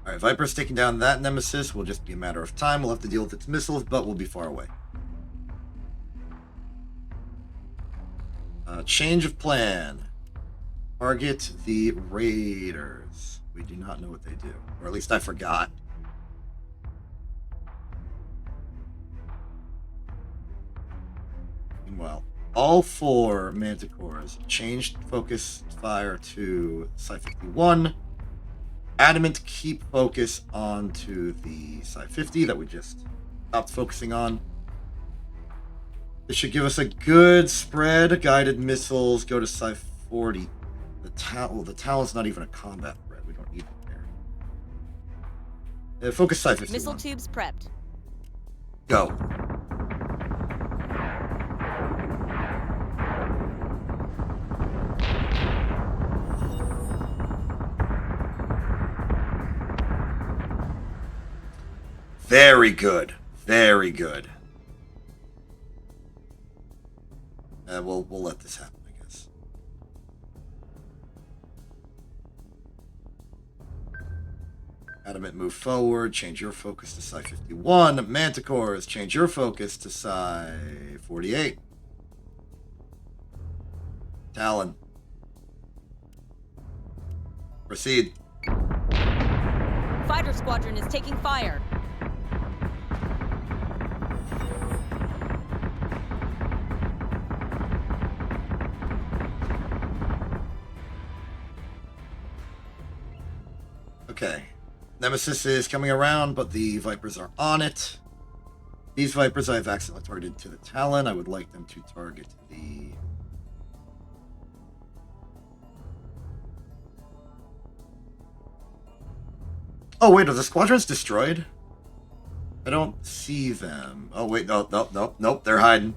Alright, Viper's taking down that nemesis. Will just be a matter of time. We'll have to deal with its missiles, but we'll be far away. Change of plan. Target the raiders. We do not know what they do. Or at least I forgot. Meanwhile, all four Manticores changed focus fire to Psi-51. Adamant, keep focus onto the Psi-50 that we just stopped focusing on. This should give us a good spread. Guided missiles go to Psi-40. The Talon's not even a combat threat. We don't need it there. Focus Psi-51. Missile tubes prepped. Go. Very good. Very good. We'll let this happen, I guess. Adamant, move forward. Change your focus to Psi-51. Manticores, change your focus to Psi-48. Talon. Proceed. Fighter squadron is taking fire. Okay. Nemesis is coming around, but the Vipers are on it. These Vipers I've accidentally targeted to the Talon. I would like them to target the... Oh, wait, are the squadrons destroyed? I don't see them. Oh, wait, nope, they're hiding.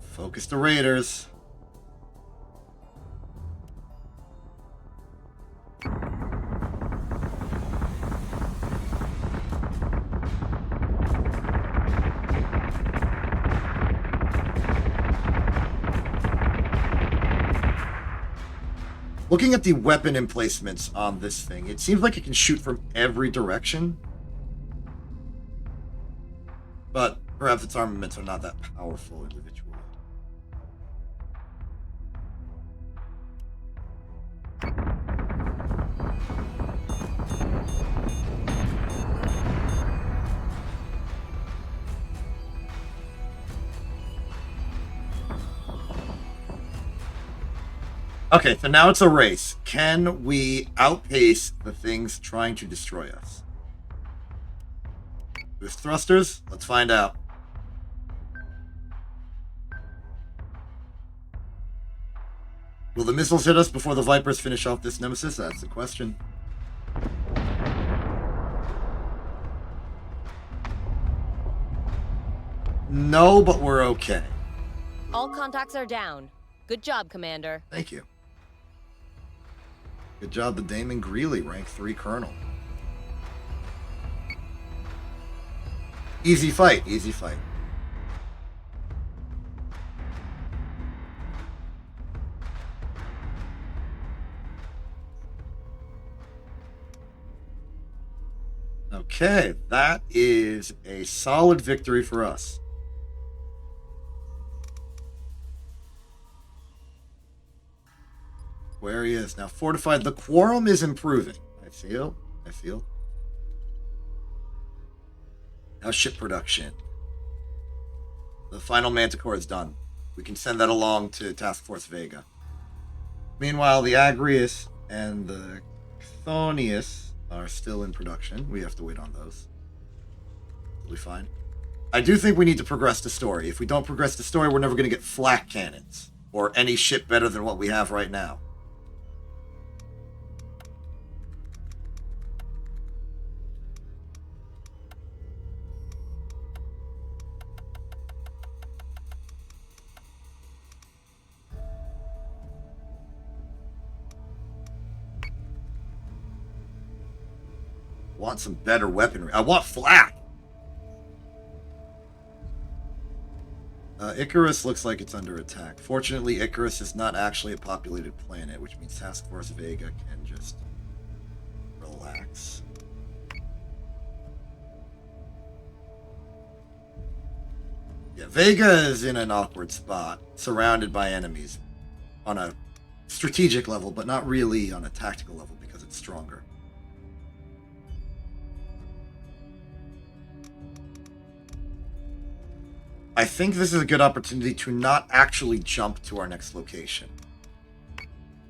Focus the Raiders. Looking at the weapon emplacements on this thing, it seems like it can shoot from every direction. But perhaps its armaments are not that powerful individually. Okay, so now it's a race. Can we outpace the things trying to destroy us? Boost thrusters? Let's find out. Will the missiles hit us before the Vipers finish off this Nemesis? That's the question. No, but we're okay. All contacts are down. Good job, Commander. Thank you. Good job to Damon Greeley, rank 3 Colonel. Easy fight, easy fight. Okay, that is a solid victory for us. Where he is now fortified. The quorum is improving. I feel. Now ship production. The final Manticore is done. We can send that along to Task Force Vega. Meanwhile, the Agrius and the Chthonius are still in production. We have to wait on those. We'll be fine. I do think we need to progress the story. If we don't progress the story, we're never going to get flak cannons or any ship better than what we have right now. Want some better weaponry. I want flak. Icarus looks like it's under attack. Fortunately, Icarus is not actually a populated planet, which means Task Force Vega can just relax. Yeah, Vega is in an awkward spot, surrounded by enemies on a strategic level, but not really on a tactical level because it's stronger. I think this is a good opportunity to not actually jump to our next location.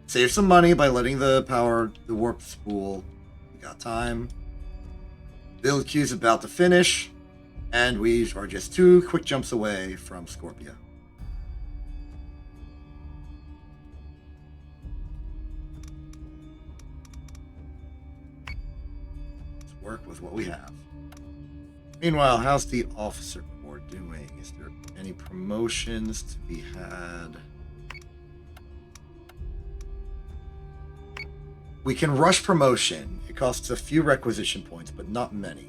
Save some money by letting the warp spool. We got time. Build queue's about to finish, and we are just 2 quick jumps away from Scorpia. Let's work with what we have. Meanwhile, how's the officer corps doing? Is there any promotions to be had? We can rush promotion. It costs a few requisition points, but not many.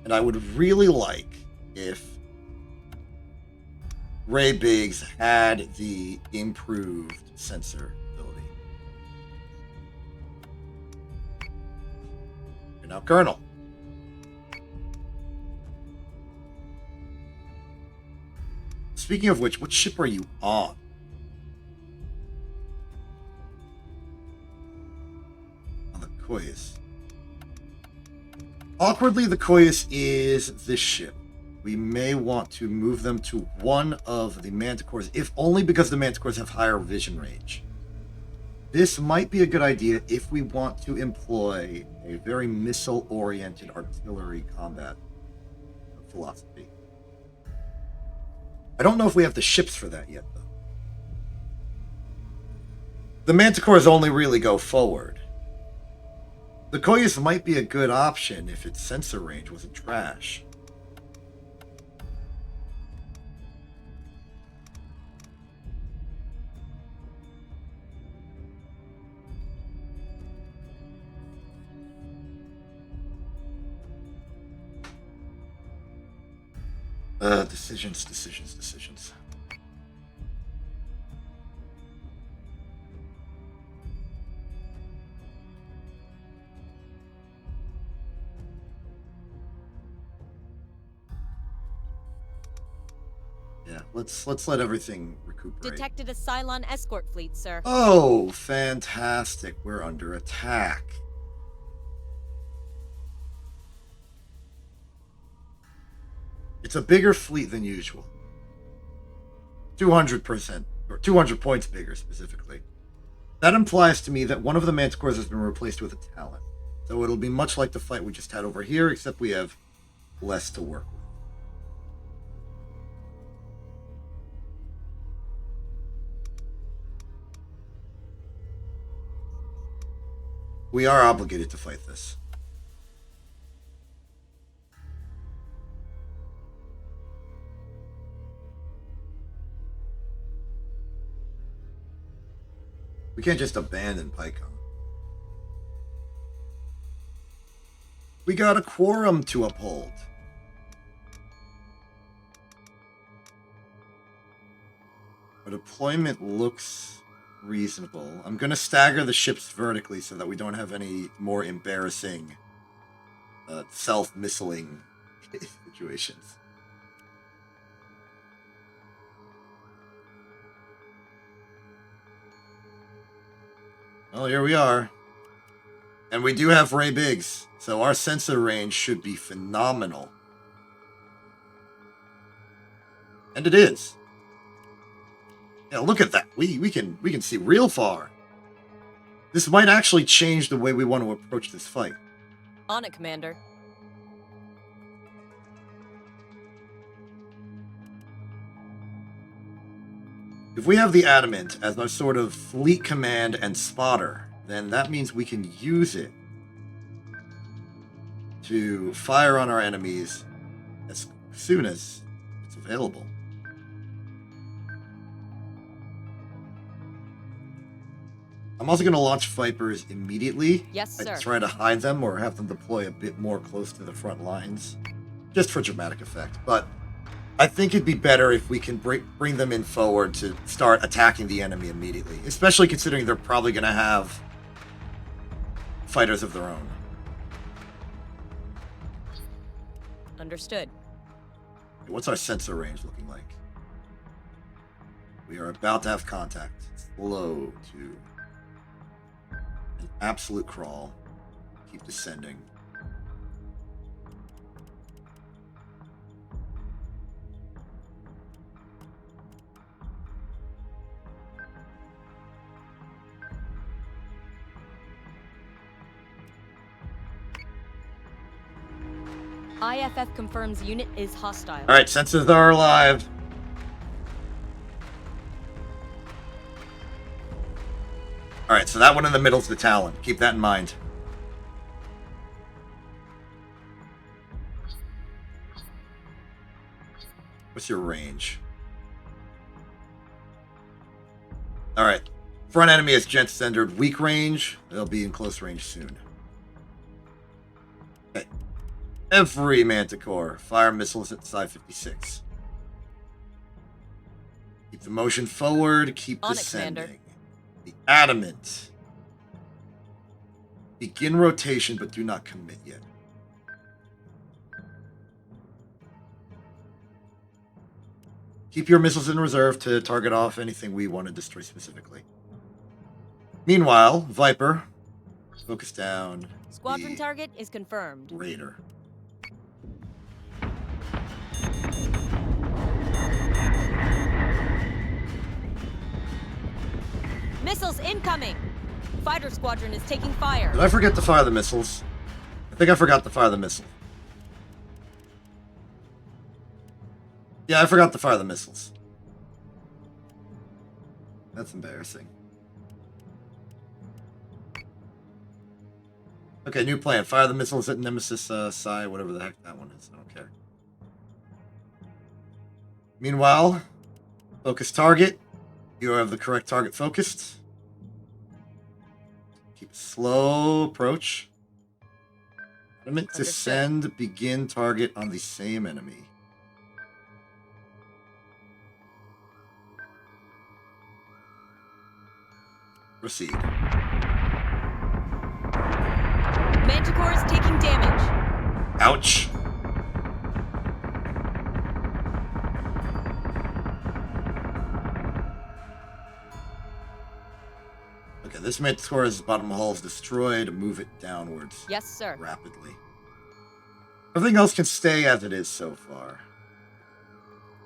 And I would really like if Ray Biggs had the improved sensor ability. You're now Colonel. Speaking of which, what ship are you on? On the Koyas. Awkwardly, the Koyas is this ship. We may want to move them to one of the Manticores, if only because the Manticores have higher vision range. This might be a good idea if we want to employ a very missile-oriented artillery combat philosophy. I don't know if we have the ships for that yet, though. The Manticores only really go forward. The Koyas might be a good option if its sensor range wasn't trash. Decisions. Yeah, let's let everything recuperate. Detected a Cylon escort fleet, sir. Oh, fantastic. We're under attack. It's a bigger fleet than usual. 200%, or 200 points bigger specifically. That implies to me that one of the Manticores has been replaced with a Talon. So it'll be much like the fight we just had over here, except we have less to work with. We are obligated to fight this. We can't just abandon Pycon. We got a quorum to uphold. Our deployment looks reasonable. I'm going to stagger the ships vertically so that we don't have any more embarrassing self-missiling situations. Well, here we are. And we do have Ray Biggs, so our sensor range should be phenomenal. And it is. Yeah, look at that. We can see real far. This might actually change the way we want to approach this fight. On it, Commander. If we have the Adamant as our sort of fleet command and spotter, then that means we can use it to fire on our enemies as soon as it's available. I'm also going to launch Vipers immediately. Yes, sir. I try to hide them or have them deploy a bit more close to the front lines, just for dramatic effect. But I think it'd be better if we can bring them in forward to start attacking the enemy immediately, especially considering they're probably going to have fighters of their own. Understood. What's our sensor range looking like? We are about to have contact. Slow to an absolute crawl. Keep descending. IFF confirms unit is hostile. All right, sensors are alive. All right, so that one in the middle is the Talon. Keep that in mind. What's your range? All right. Front enemy is Gent Standard weak range. They'll be in close range soon. Okay. Every Manticore fire missiles at Psi 56. Keep the motion forward. Keep On it, descending. Commander. The Adamant. Begin rotation, but do not commit yet. Keep your missiles in reserve to target off anything we want to destroy specifically. Meanwhile, Viper, Focus down. Squadron the target is confirmed. Raider. Missiles incoming! Fighter squadron is taking fire. Did I forget to fire the missiles? I think I forgot to fire the missile. Yeah, I forgot to fire the missiles. That's embarrassing. Okay, new plan. Fire the missiles at Nemesis Psi, whatever the heck that one is. I don't care. Meanwhile, focus target. You have the correct target focused. Keep a slow approach. Element to Understood. send, begin target on the same enemy. Proceed. Manticore is taking damage. Ouch. Okay, this Manticore's bottom hull is destroyed. Move it downwards Yes, sir. rapidly. Everything else can stay as it is so far.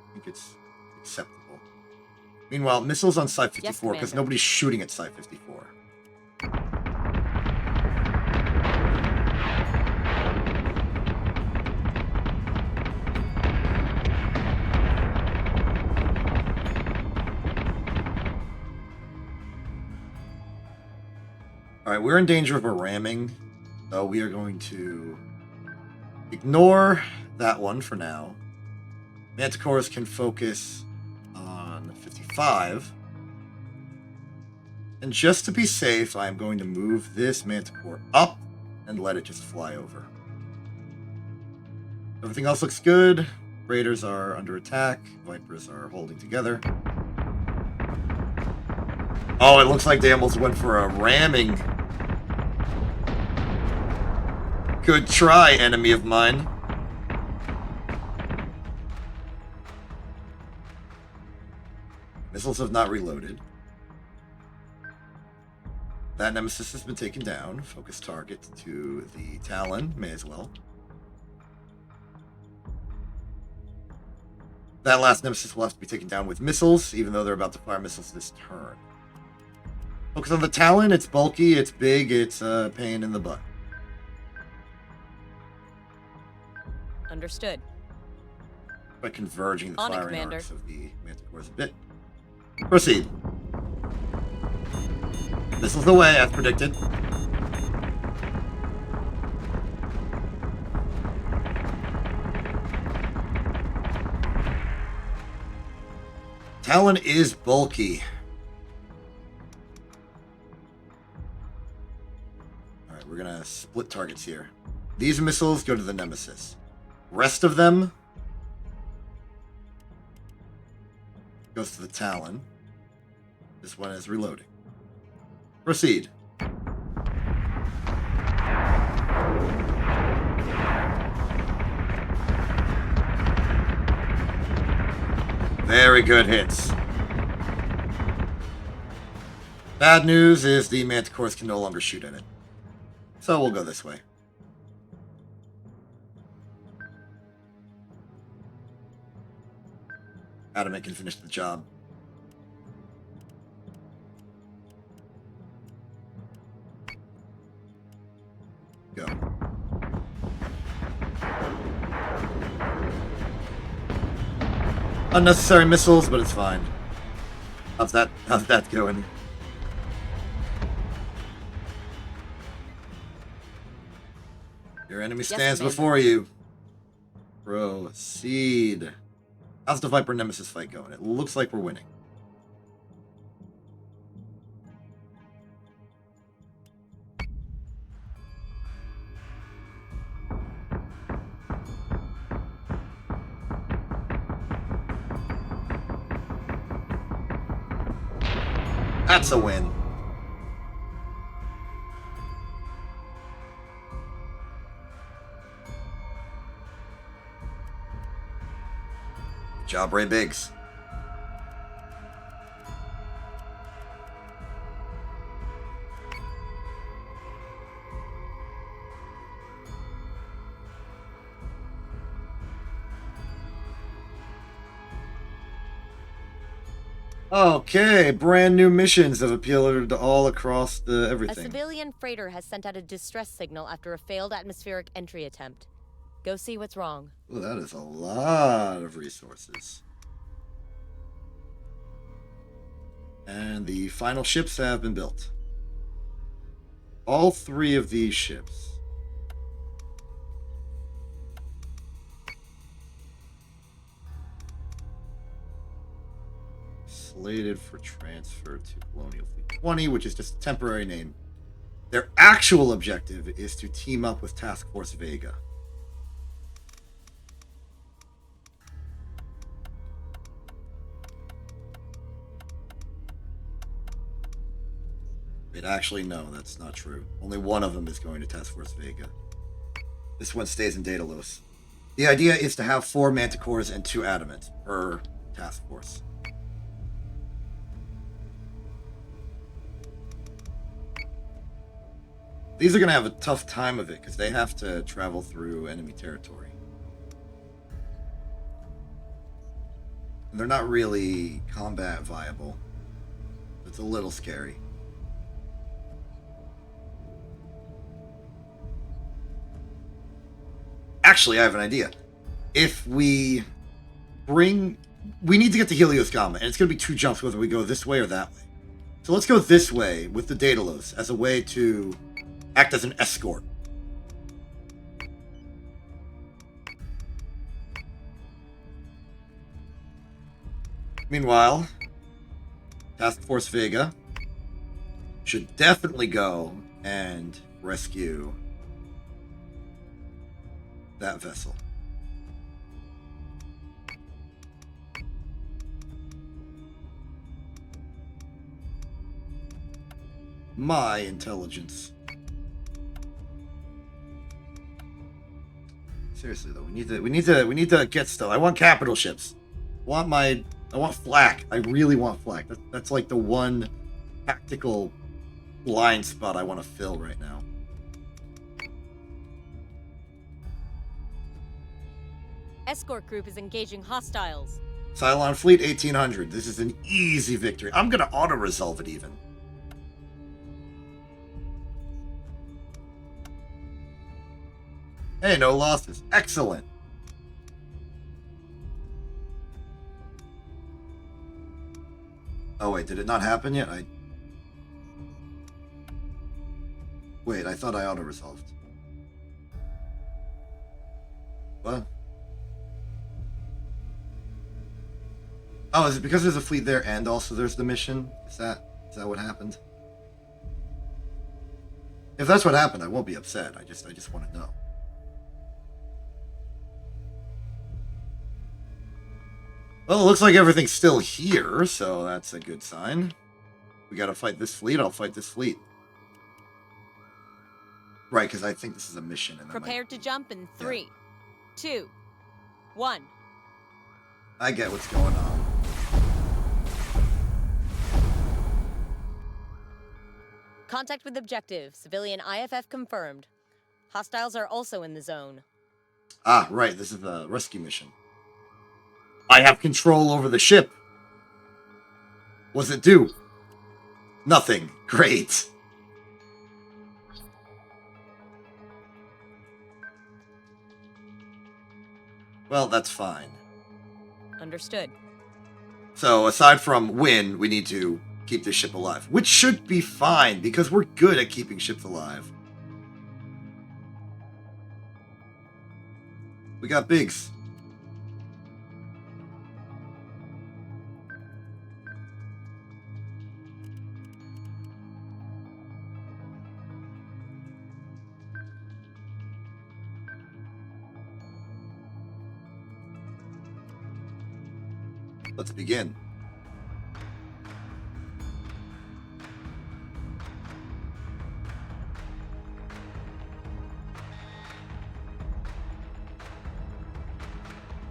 I think it's acceptable. Meanwhile, missiles on Site 54, because Commander. nobody's shooting at Site 54. Alright, we're in danger of a ramming, so we are going to ignore that one for now. Manticores can focus on 55. And just to be safe, I'm going to move this Manticore up and let it just fly over. Everything else looks good. Raiders are under attack. Vipers are holding together. Oh, it looks like they almost went for a ramming. Good try, enemy of mine. Missiles have not reloaded. That Nemesis has been taken down. Focus target to the Talon. May as well. That last Nemesis will have to be taken down with missiles, even though they're about to fire missiles this turn. Focus on the Talon. It's bulky, it's big, it's a pain in the butt. Understood. By converging the On it, firing Commander. arcs of the Manticores a bit. Proceed. Missiles away, as predicted. Talon is bulky. Alright, we're gonna split targets here. These missiles go to the Nemesis. Rest of them goes to the Talon. This one is reloading. Proceed. Very good hits. Bad news is the Manticores can no longer shoot at it. So we'll go this way. Adamant can finish the job. Go. Unnecessary missiles, but it's fine. How's that going? Your enemy stands Commander. before you. Proceed. How's the Viper Nemesis fight going? It looks like we're winning. That's a win. Good job, Ray Biggs. Okay, brand new missions have appeared all across the A everything. civilian freighter has sent out a distress signal after a failed atmospheric entry attempt. Go see what's wrong. Ooh, that is a lot of resources. And the final ships have been built. All 3 of these ships. Slated for transfer to Colonial Fleet 20, which is just a temporary name. Their actual objective is to team up with Task Force Vega. Wait, actually, no, that's not true. Only one of them is going to Task Force Vega. This one stays in Daedalus. The idea is to have 4 Manticores and 2 Adamant per task force. These are going to have a tough time of it because they have to travel through enemy territory. And they're not really combat viable. It's a little scary. Actually, I have an idea. If we need to get to Helios Gamma, and it's going to be 2 jumps whether we go this way or that way. So let's go this way with the Daedalus as a way to act as an escort. Meanwhile, Task Force Vega should definitely go and rescue that vessel. My intelligence. Seriously though, we need to get stuff. I want capital ships. I want flak. I really want flak. That's like the one tactical blind spot I want to fill right now. Escort group is engaging hostiles. Cylon Fleet 1800. This is an easy victory. I'm gonna auto-resolve it even. Hey, no losses. Excellent. Oh wait, did it not happen yet? Wait, I thought I auto-resolved. What? Oh, is it because there's a fleet there and also there's the mission? Is that what happened? If that's what happened, I won't be upset. I just want to know. Well, it looks like everything's still here, so that's a good sign. We gotta fight this fleet. I'll fight this fleet. Right, because I think this is a mission. And Prepare to jump in 3, 2, 1. I get what's going on. Contact with objective. Civilian IFF confirmed. Hostiles are also in the zone. Ah, right. This is the rescue mission. I have control over the ship. What's it do? Nothing. Great. Well, that's fine. Understood. So, aside from win, we need to keep this ship alive. Which should be fine, because we're good at keeping ships alive. We got Biggs. Let's begin.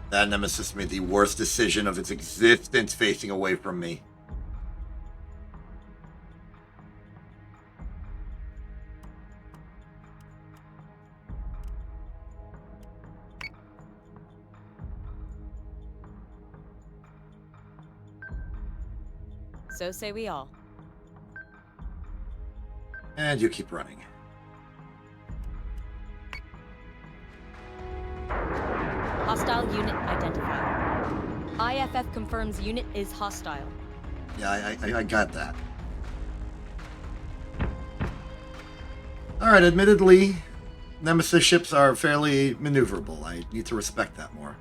That nemesis made the worst decision of its existence facing away from me. So say we all. And you keep running. Hostile unit identified. IFF confirms unit is hostile. Yeah, I got that. Alright, admittedly, Nemesis ships are fairly maneuverable. I need to respect that more.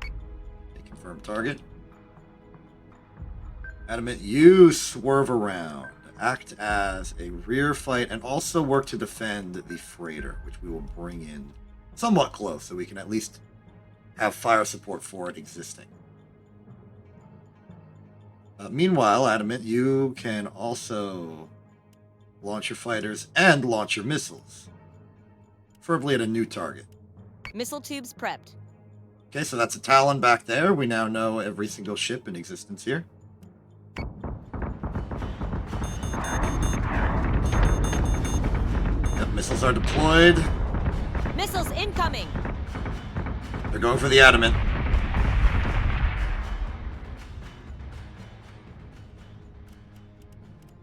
Okay, confirm target. Adamant, you swerve around. Act as a rear fight and also work to defend the freighter, which we will bring in somewhat close so we can at least have fire support for it existing. Meanwhile, Adamant, you can also launch your fighters and launch your missiles, preferably at a new target. Missile tubes prepped. Okay, so that's a Talon back there. We now know every single ship in existence here. Yep, missiles are deployed. Missiles incoming! They're going for the Adamant.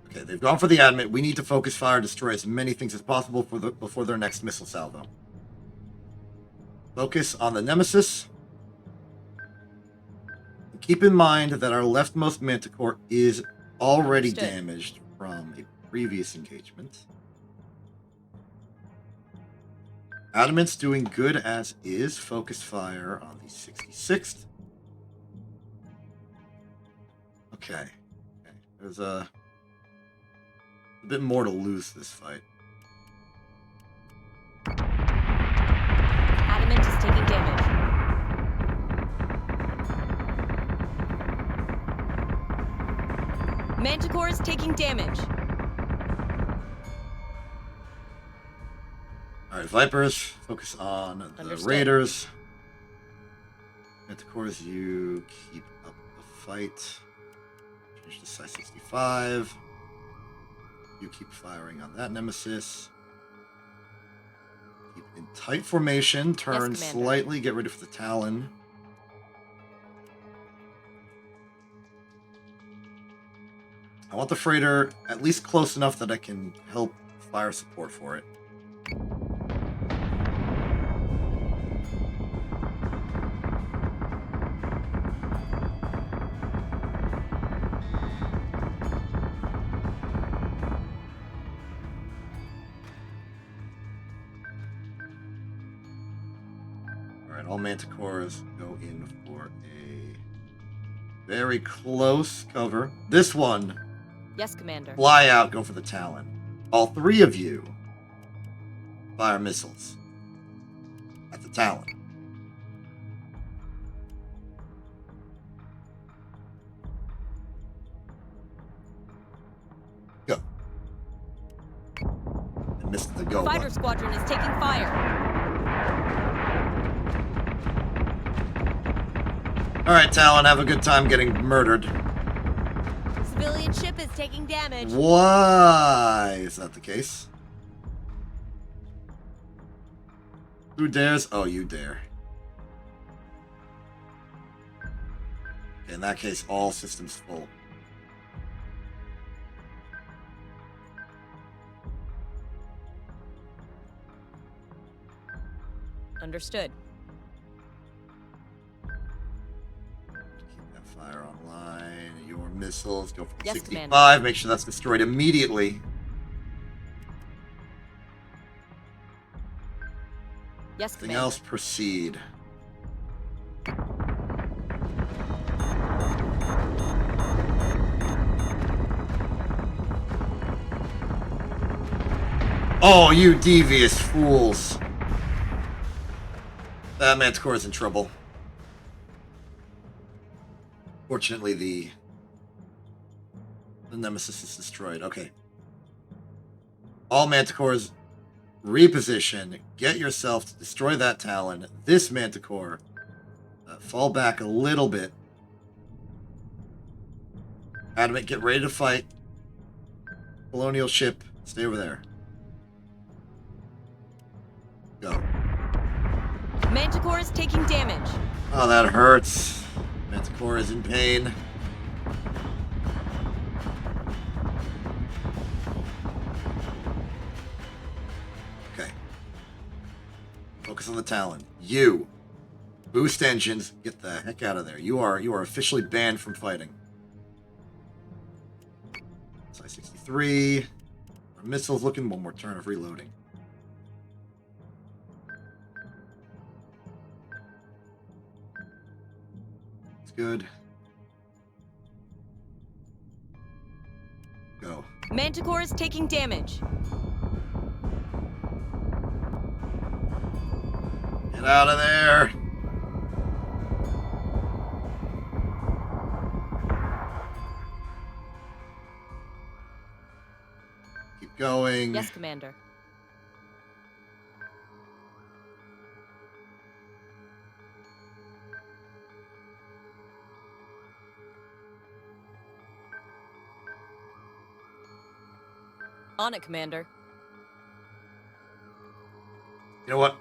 Okay, they've gone for the Adamant. We need to focus fire, destroy as many things as possible before their next missile salvo. Focus on the Nemesis. Keep in mind that our leftmost Manticore is already damaged from a previous engagement. Adamant's doing good as is. Focus fire on the 66th. Okay. There's a bit more to lose this fight. Adamant is taking damage. Manticore is taking damage. Alright, Vipers, focus on the Understood. Raiders. Manticores, you keep up the fight. Change to size 65. You keep firing on that Nemesis. Keep in tight formation. Turn Yes, Commander. slightly. Get ready for the Talon. I want the freighter at least close enough that I can help fire support for it. All Manticores go in for a very close cover. This one, Yes, Commander. fly out, go for the Talon. All three of you fire missiles at the Talon. Go. I missed the go Fighter button. squadron is taking fire. Alright, Talon, have a good time getting murdered. Civilian ship is taking damage. Why is that the case? Who dares? Oh, you dare. In that case, all systems full. Understood. Keep that fire online. Your missiles go for Yes, 65. Commander. Make sure that's destroyed immediately. Yes, Anything Commander. else? Proceed. Oh, you devious fools. That Manticore is in trouble. Fortunately, the Nemesis is destroyed. Okay. All Manticores, reposition. Get yourself to destroy that Talon. This Manticore, fall back a little bit. Adamant, get ready to fight. Colonial ship, stay over there. Go. Manticore is taking damage. Oh, that hurts. Manticore is in pain. Okay. Focus on the Talon. You. Boost engines. Get the heck out of there. You are officially banned from fighting. Size 63. Our missiles looking. One more turn of reloading. It's good. Go. Manticore is taking damage. Get out of there. Keep going. Yes, Commander. On it, Commander. You know what?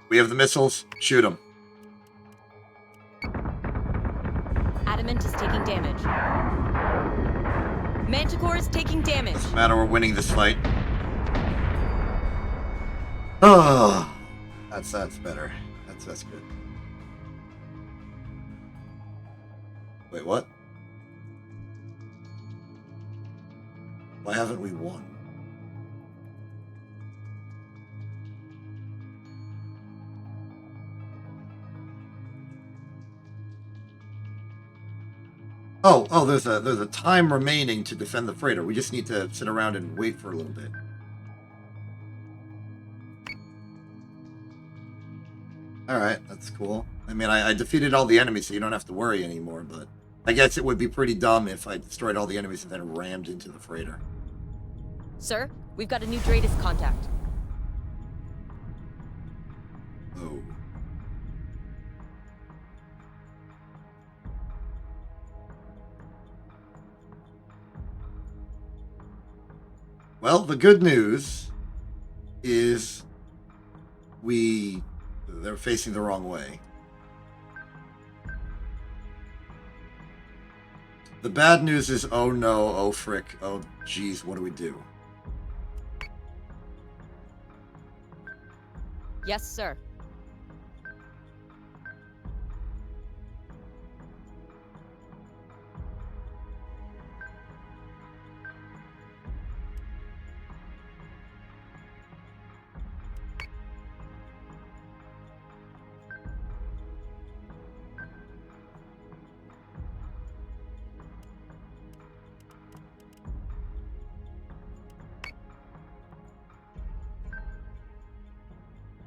We have the missiles. Shoot them. Adamant is taking damage. Manticore is taking damage. Doesn't matter, we're winning this fight. Oh, that's better. That's good. Wait, what? Why haven't we won? Oh, there's a time remaining to defend the freighter. We just need to sit around and wait for a little bit. Alright, that's cool. I mean, I defeated all the enemies, so you don't have to worry anymore, but I guess it would be pretty dumb if I destroyed all the enemies and then rammed into the freighter. Sir, we've got a new Dratus contact. Oh. Well, the good news is they're facing the wrong way. The bad news is, oh no, oh frick, oh geez, what do we do? Yes, sir.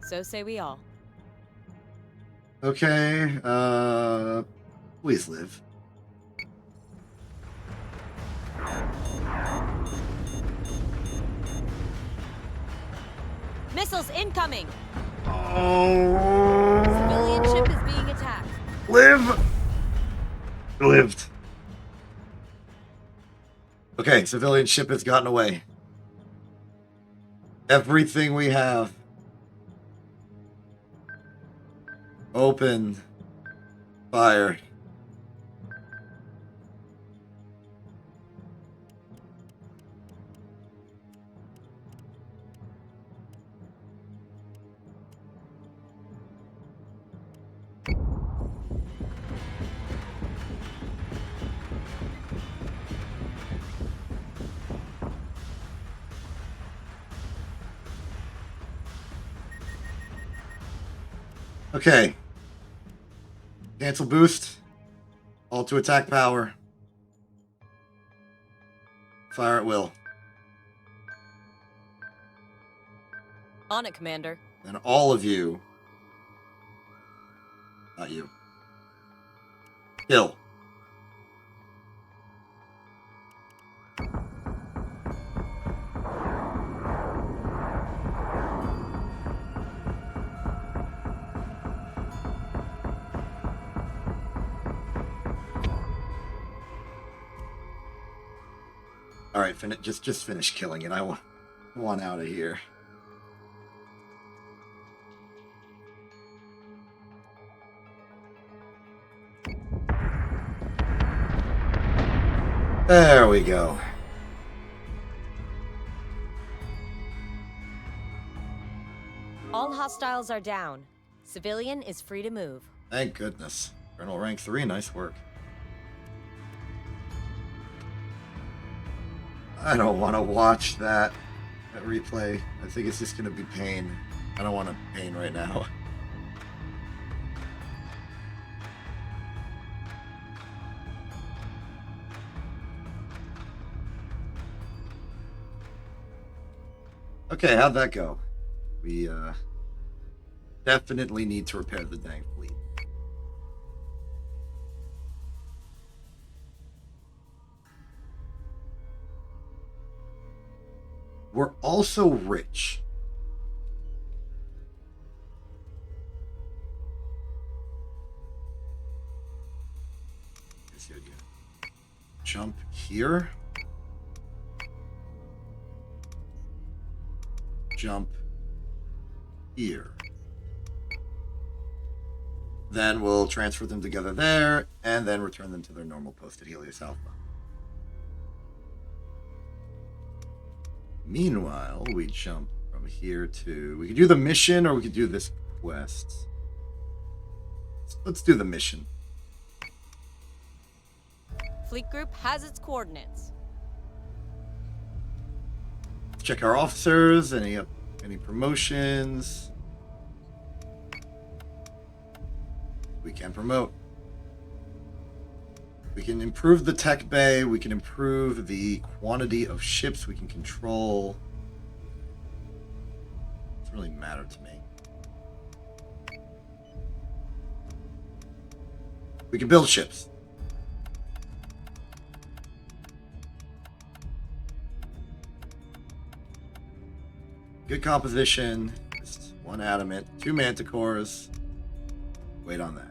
So say we all. Okay, please live. Missiles incoming! Oh. Civilian ship is being attacked. Live! Lived. Okay, civilian ship has gotten away. Everything we have. Open. Fire. Okay. Cancel boost. All to attack power. Fire at will. On it, Commander. And all of you. Not you. Kill. All right, just finish killing it. I want out of here. There we go. All hostiles are down. Civilian is free to move. Thank goodness. Colonel rank 3, nice work. I don't want to watch that replay. I think it's just going to be pain. I don't want to pain right now. Okay, how'd that go? We definitely need to repair the dang fleet. We're also rich. Here's the idea. Jump here. Jump here. Then we'll transfer them together there, and then return them to their normal post at Helios Alpha. Meanwhile, we jump from here to... We could do the mission, or we could do this quest. Let's do the mission. Fleet group has its coordinates. Check our officers, any promotions. We can promote. We can improve the tech bay. We can improve the quantity of ships we can control. It doesn't really matter to me. We can build ships. Good composition. Just one adamant, 2 manticores. Wait on that.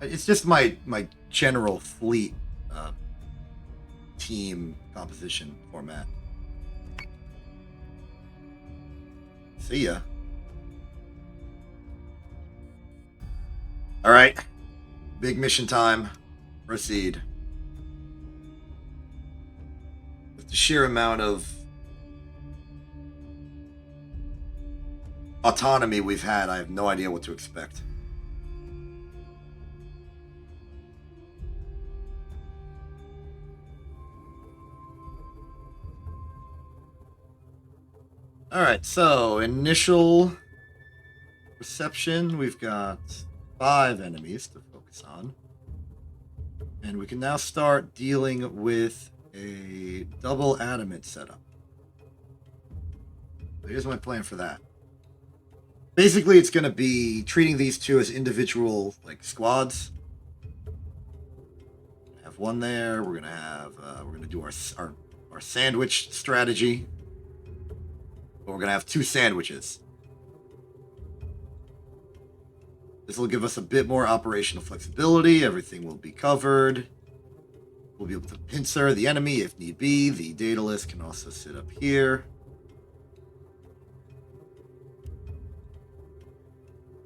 It's just my general fleet team composition format. See ya. All right. Big mission time. Proceed. With the sheer amount of autonomy we've had, I have no idea what to expect. Alright, so initial reception, we've got 5 enemies to focus on. And we can now start dealing with a double adamant setup. So here's my plan for that. Basically, it's going to be treating these 2 as individual squads. Have 1 there. We're going to do our sandwich strategy. But we're going to have 2 sandwiches. This will give us a bit more operational flexibility. Everything will be covered. We'll be able to pincer the enemy if need be. The Daedalus can also sit up here.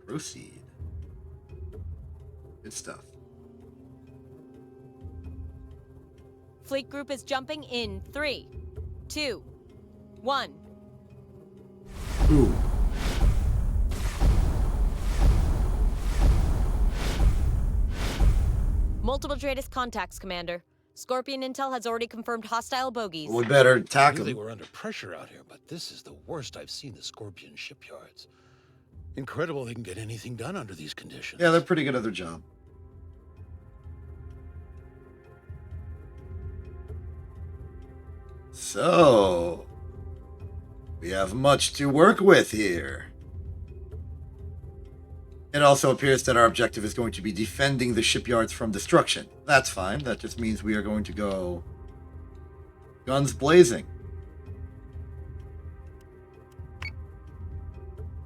Proceed. Good stuff. Fleet group is jumping in 3, 2, 1. Ooh. Multiple Tratus contacts, Commander. Scorpion Intel has already confirmed hostile bogies. We better I attack knew they them. were under pressure out here, but this is the worst I've seen the Scorpion shipyards. Incredible they can get anything done under these conditions. Yeah, they're pretty good at their job. So, we have much to work with here. It also appears that our objective is going to be defending the shipyards from destruction. That's fine. That just means we are going to go guns blazing.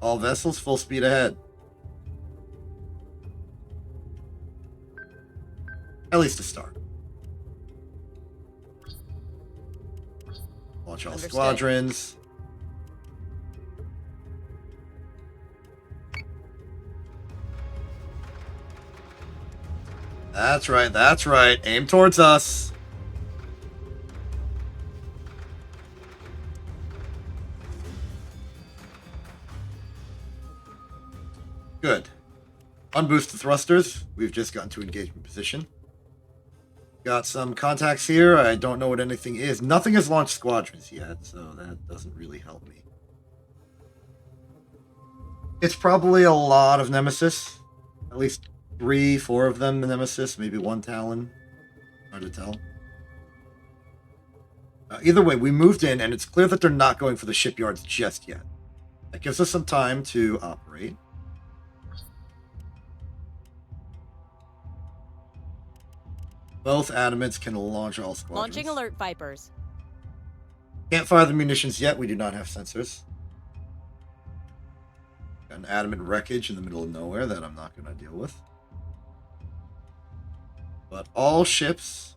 All vessels full speed ahead. At least to start. Launch all Understood. squadrons. That's right, that's right. Aim towards us. Good. Unboost the thrusters. We've just gotten to engagement position. Got some contacts here. I don't know what anything is. Nothing has launched squadrons yet, so that doesn't really help me. It's probably a lot of Nemesis. At least 3, 4 of them Nemesis, maybe 1 Talon. Hard to tell. Either way, we moved in, and it's clear that they're not going for the shipyards just yet. That gives us some time to operate. Both Adamants can launch all squadrons. Launching alert Vipers. Can't fire the munitions yet. We do not have sensors. Got an Adamant wreckage in the middle of nowhere that I'm not going to deal with. But all ships,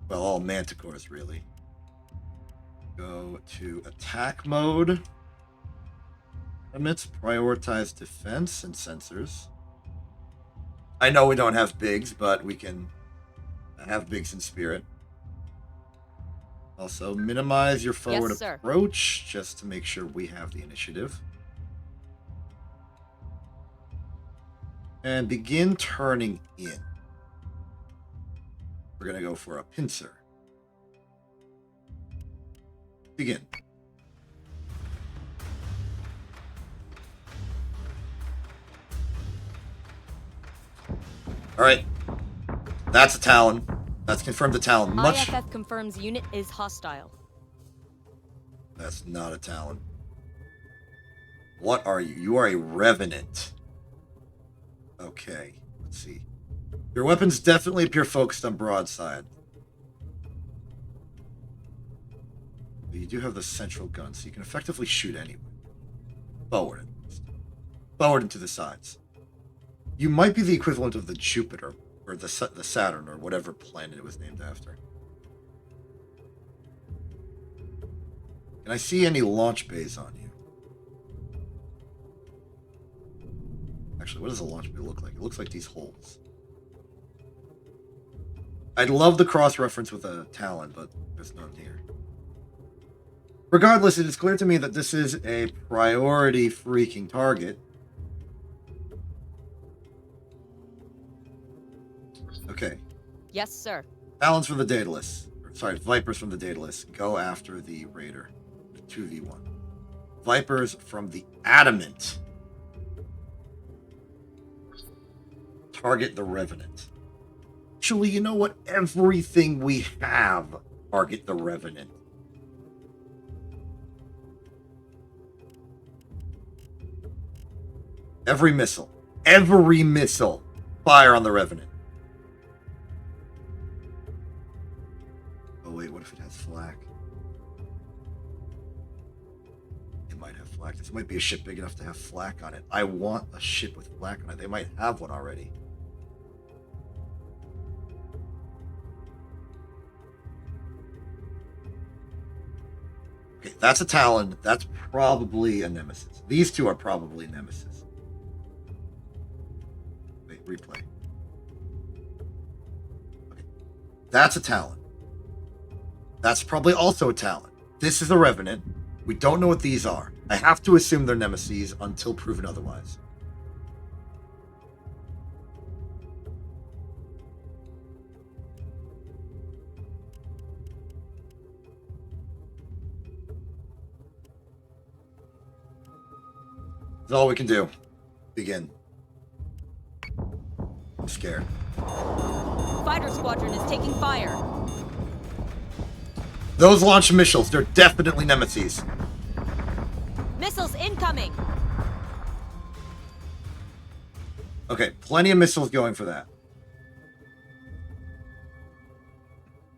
well, all Manticores really, go to attack mode. Adamants prioritize defense and sensors. I know we don't have bigs, but we can have bigs in spirit. Also, minimize your forward approach just to make sure we have the initiative. And begin turning in. We're going to go for a pincer. Begin. All right. That's a Talon. That's confirmed a Talon. IFF confirms unit is hostile. That's not a Talon. What are you? You are a Revenant. Okay. Let's see. Your weapons definitely appear focused on broadside. But you do have the central gun, so you can effectively shoot anywhere. Forward, at least. Forward and to the sides. You might be the equivalent of the Jupiter, or the Saturn, or whatever planet it was named after. Can I see any launch bays on you? Actually, what does a launch bay look like? It looks like these holes. I'd love the cross-reference with a Talon, but there's none here. Regardless, it is clear to me that this is a priority freaking target. Okay. Yes, sir. Talons from the Daedalus. Sorry, Vipers from the Daedalus. Go after the Raider. 2v1. Vipers from the Adamant. Target the Revenant. Actually, you know what? Everything we have, target the Revenant. Every missile, fire on the Revenant. Oh wait, what if it has flak? It might have flak. This might be a ship big enough to have flak on it. I want a ship with flak on it. They might have one already. Okay, that's a Talon. That's probably a Nemesis. These two are probably Nemesis. Wait, replay. Okay, that's a Talon. That's probably also a Talon. This is a Revenant. We don't know what these are. I have to assume they're Nemesis until proven otherwise. That's all we can do. Begin. I'm scared. Fighter squadron is taking fire. Those launch missiles, they're definitely Nemesis. Missiles incoming. Okay, plenty of missiles going for that.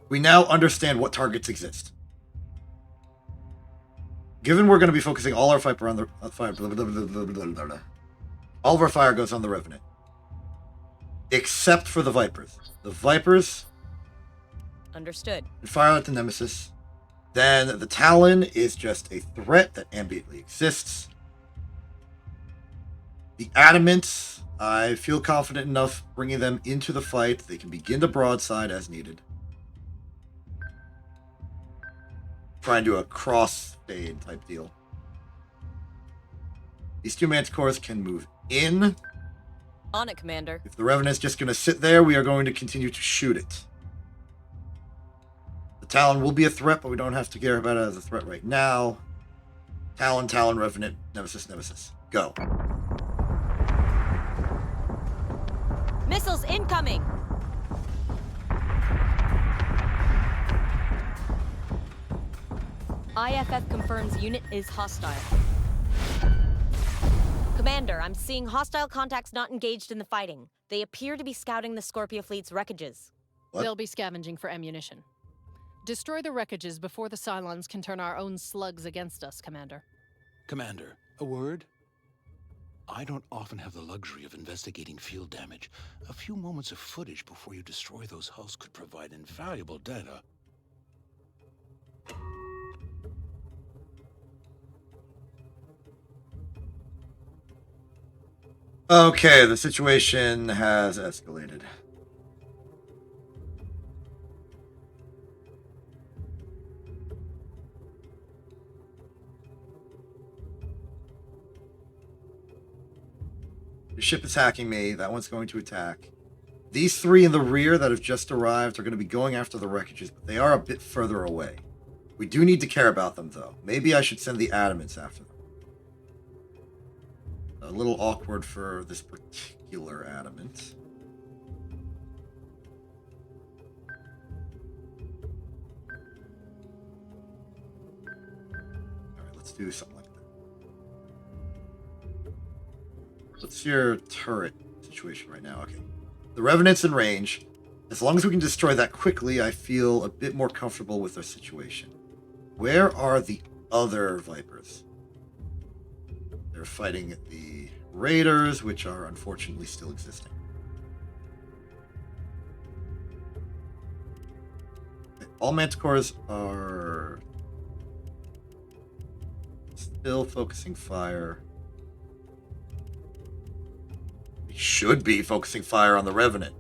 We now understand what targets exist. Given we're going to be focusing all our fire on the all of our fire goes on the Revenant, except for the Vipers. The Vipers Understood. fire at the Nemesis. Then the Talon is just a threat that ambiently exists. The Adamants, I feel confident enough bringing them into the fight. They can begin to broadside as needed. Try and do a cross-fade type deal. These 2 Manticores can move in. On it, Commander. If the Revenant's just going to sit there, we are going to continue to shoot it. The Talon will be a threat, but we don't have to care about it as a threat right now. Talon, Talon, Revenant, Nemesis, Nemesis. Go. Missiles incoming! IFF confirms unit is hostile. Commander, I'm seeing hostile contacts not engaged in the fighting. They appear to be scouting the Scorpio fleet's wreckages. What? They'll be scavenging for ammunition. Destroy the wreckages before the Cylons can turn our own slugs against us, Commander. Commander, a word? I don't often have the luxury of investigating field damage. A few moments of footage before you destroy those hulls could provide invaluable data. Okay, the situation has escalated. Your ship is hacking me. That one's going to attack. These 3 in the rear that have just arrived are going to be going after the wreckages, but they are a bit further away. We do need to care about them, though. Maybe I should send the Adamants after them. A little awkward for this particular Adamant. Alright, let's do something like that. What's your turret situation right now? Okay. The Revenant's in range. As long as we can destroy that quickly, I feel a bit more comfortable with our situation. Where are the other Vipers? They're fighting the Raiders, which are unfortunately still existing. Okay, all Manticores are still focusing fire. We should be focusing fire on the Revenant.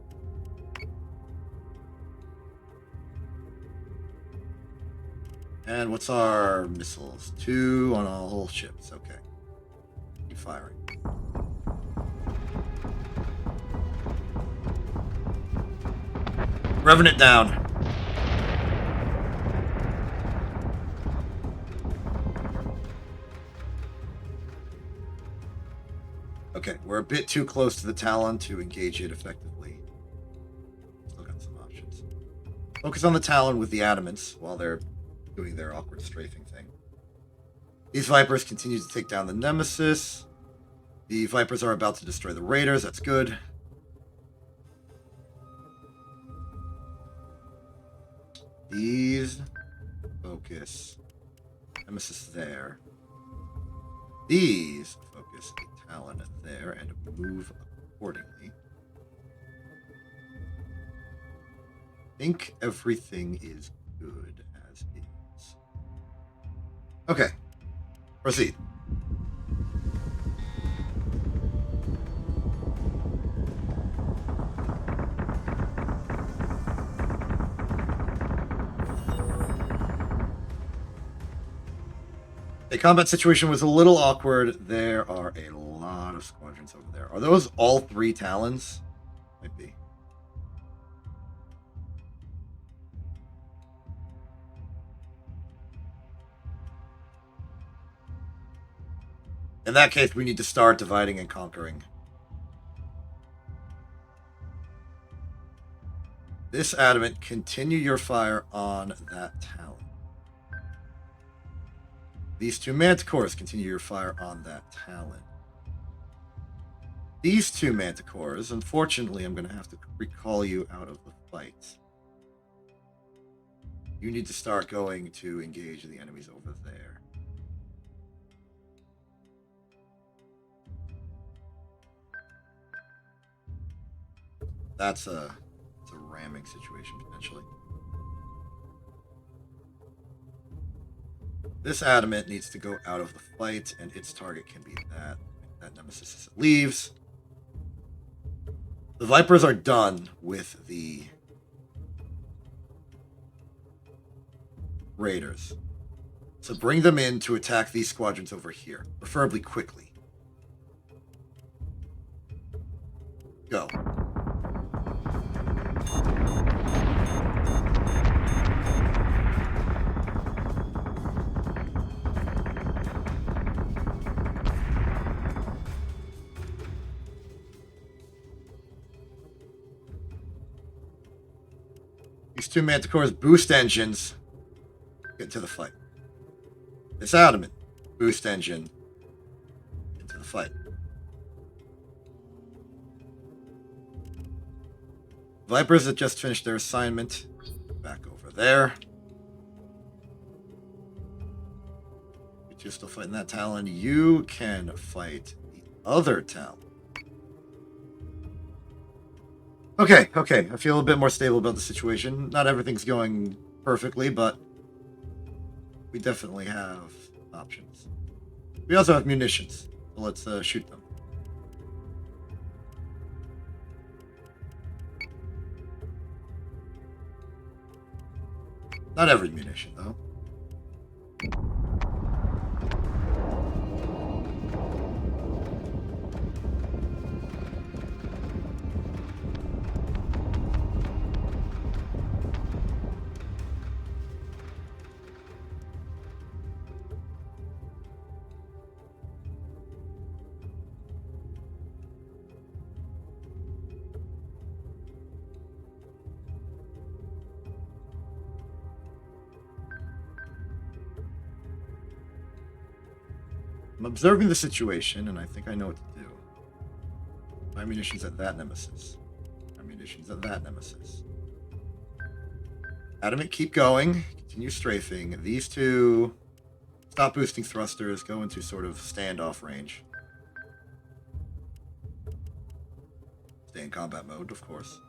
And what's our missiles? 2 on all ships. Okay. Keep firing. Revenant down. Okay, we're a bit too close to the Talon to engage it effectively. Still got some options. Focus on the Talon with the Adamants while they're doing their awkward strafing thing. These Vipers continue to take down the Nemesis. The Vipers are about to destroy the Raiders. That's good. These focus Nemesis there. These focus a Talon there and move accordingly. I think everything is good as is. Okay. Proceed. The combat situation was a little awkward. There are a lot of squadrons over there. Are those all 3 Talons? Might be. In that case, we need to start dividing and conquering. This Adamant, continue your fire on that Talon. These 2 Manticores, continue your fire on that Talon. These 2 Manticores, unfortunately, I'm going to have to recall you out of the fight. You need to start going to engage the enemies over there. It's a ramming situation, potentially. This Adamant needs to go out of the fight, and its target can be that Nemesis as it leaves. The Vipers are done with the Raiders. So bring them in to attack these squadrons over here, preferably quickly. Go. These two Manticore's boost engines get into the fight. This Adamant boost engine into the fight. Vipers that just finished their assignment back over there. You two still fighting that Talon. You can fight the other Talon. Okay. I feel a bit more stable about the situation. Not everything's going perfectly, but we definitely have options. We also have munitions, so let's shoot them. Not every munition, though. I'm observing the situation, and I think I know what to do. My munitions at that nemesis. My munitions at that nemesis. Adamant, keep going. Continue strafing. These two stop boosting thrusters, go into sort of standoff range. Stay in combat mode, of course.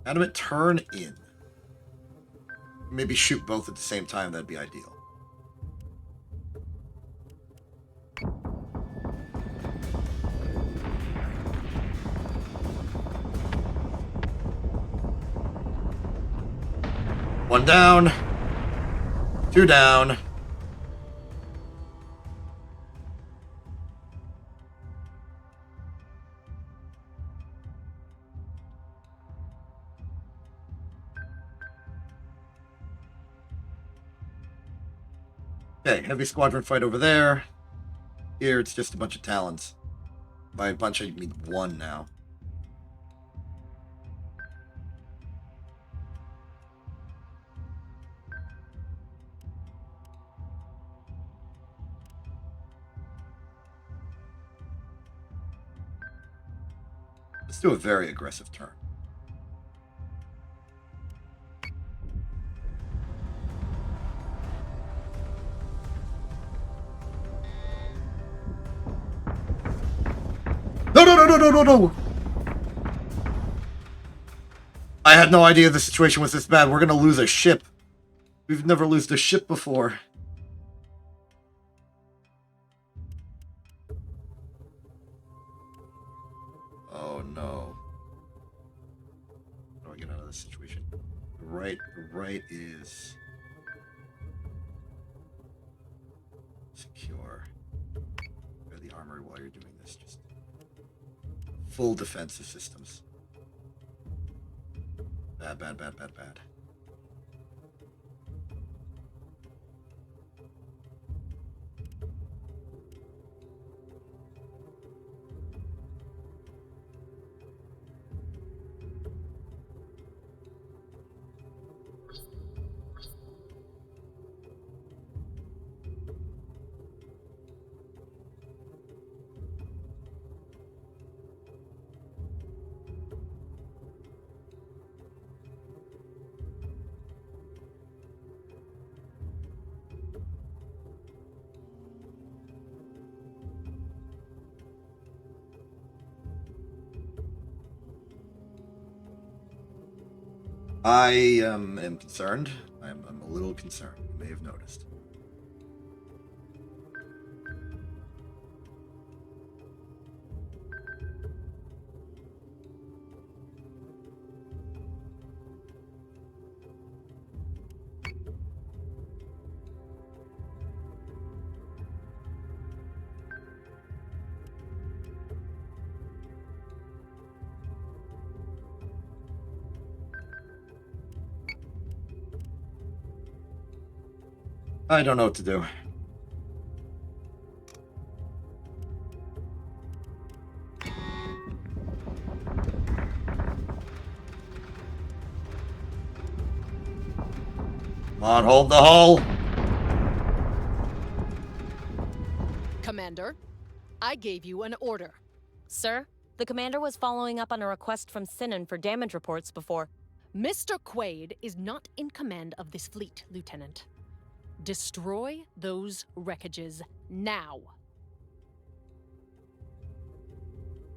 Adamant, turn in. Maybe shoot both at the same time, that'd be ideal. One down. Two down. Okay, heavy squadron fight over there. Here, it's just a bunch of Talons. By a bunch, I mean one now. Let's do a very aggressive turn. No! I had no idea the situation was this bad. We're gonna lose a ship. We've never lost a ship before. Oh no. How do I get out of this situation? The right is secure. Go to the armory while you're doing this. Just full defensive systems. Bad. I am concerned. I'm a little concerned. You may have noticed. I don't know what to do. Come on, hold the hull. Commander, I gave you an order. Sir, the commander was following up on a request from Sinan for damage reports before. Mr. Quaid is not in command of this fleet, Lieutenant. Destroy those wreckages now.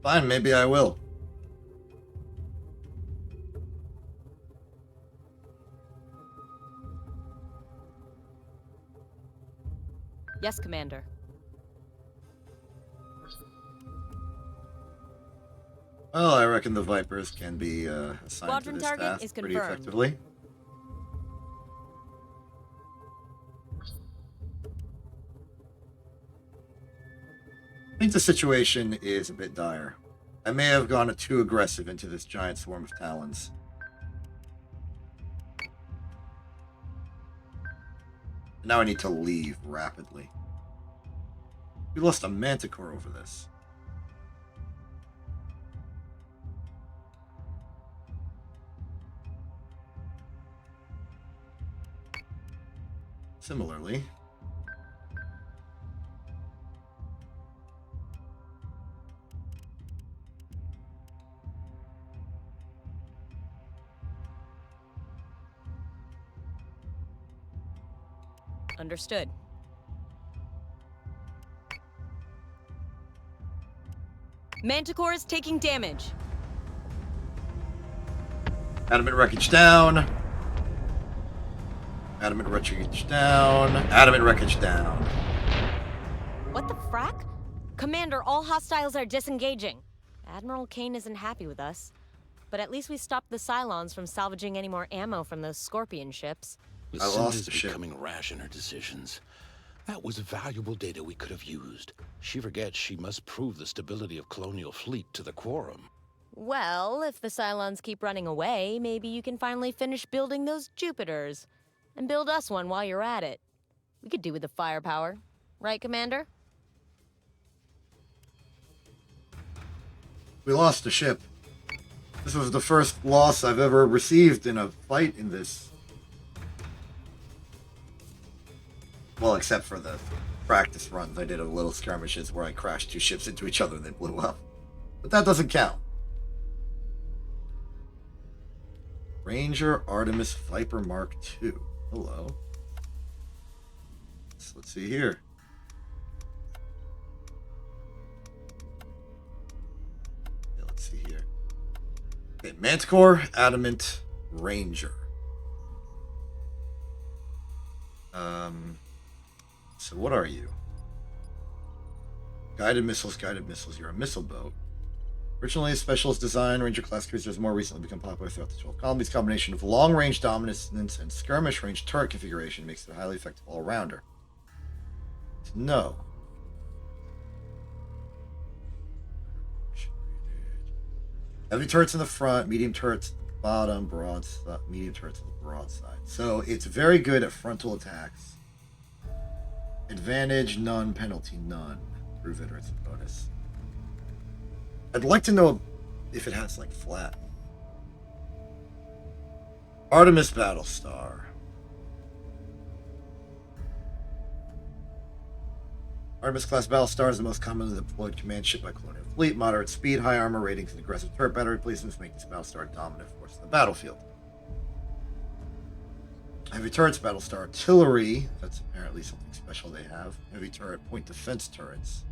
Fine, maybe I will. Yes, Commander. Well, I reckon the Vipers can be assigned to Squadron this target task is pretty confirmed. effectively. I think the situation is a bit dire. I may have gone too aggressive into this giant swarm of Talons. Now I need to leave rapidly. We lost a Manticore over this. Similarly, Understood. Manticore is taking damage. Adamant wreckage down. Adamant wreckage down. Adamant wreckage down. What the frack? Commander, all hostiles are disengaging. Admiral Kane isn't happy with us. But at least we stopped the Cylons from salvaging any more ammo from those Scorpion ships. I lost Lucinda's the ship. becoming rash in her decisions. That was valuable data we could have used. She forgets she must prove the stability of Colonial Fleet to the Quorum. Well, if the Cylons keep running away, maybe you can finally finish building those Jupiters. And build us one while you're at it. We could do with the firepower. Right, Commander? We lost a ship. This was the first loss I've ever received in a fight in this. Well, except for the practice runs. I did a little skirmishes where I crashed two ships into each other and they blew up. But that doesn't count. Ranger Artemis Viper Mark II. Hello. So let's see here. Yeah, let's see here. Okay, Manticore, Adamant, Ranger. So what are you? Guided missiles, guided missiles. You're a missile boat. Originally a specialist design, Ranger class cruisers more recently become popular throughout the 12 colonies. Combination of long-range dominance and skirmish-range turret configuration makes it a highly effective all-rounder. No. Heavy turrets in the front, medium turrets at the bottom, broadside, medium turrets at the broadside. So it's very good at frontal attacks. Advantage, none. Penalty, none. Through veterans bonus. I'd like to know if it has, like, flat. Artemis Battlestar. Artemis class Battlestar is the most commonly deployed command ship by Colonial Fleet. Moderate speed, high armor ratings, and aggressive turret battery placements make this Battlestar a dominant force in the battlefield. Heavy turrets, Battlestar artillery. That's apparently something special they have. Heavy turret, point defense turrets.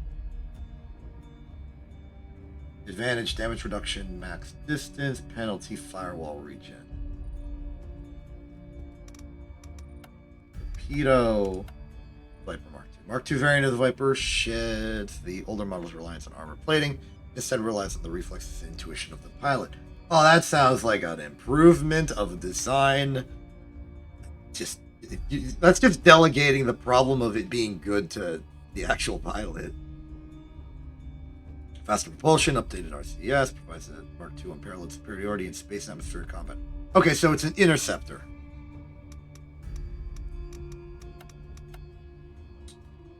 Advantage, damage reduction, max distance, penalty, firewall regen. Torpedo. Viper Mark II. Mark II variant of the Viper sheds the older model's reliance on armor plating. Instead relies on the reflexes and intuition of the pilot. Oh, that sounds like an improvement of design. That's just delegating the problem of it being good to the actual pilot. Faster propulsion, updated RCS, provides a Mark II unparalleled superiority in space and atmospheric combat. Okay, so it's an interceptor.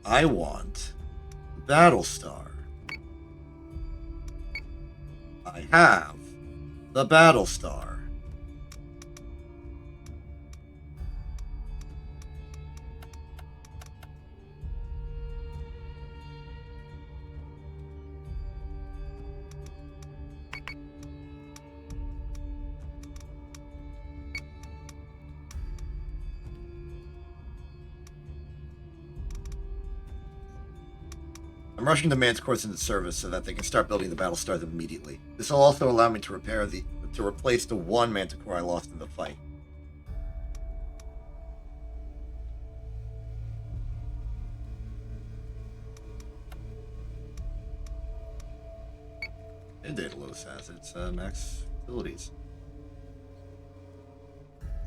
I want Battlestar. I have the Battlestar. I'm rushing the Manticores into service so that they can start building the Battlestars immediately. This will also allow me to replace the one Manticore I lost in the fight. And Daedalus has its max facilities.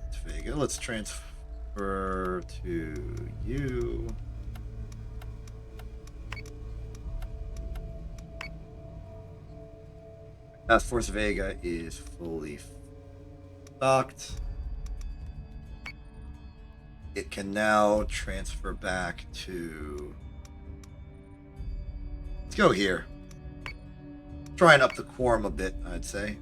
It's Vega. Let's transfer to you. Task Force Vega is fully stocked. It can now transfer back to... Let's go here. Try and up the quorum a bit, I'd say.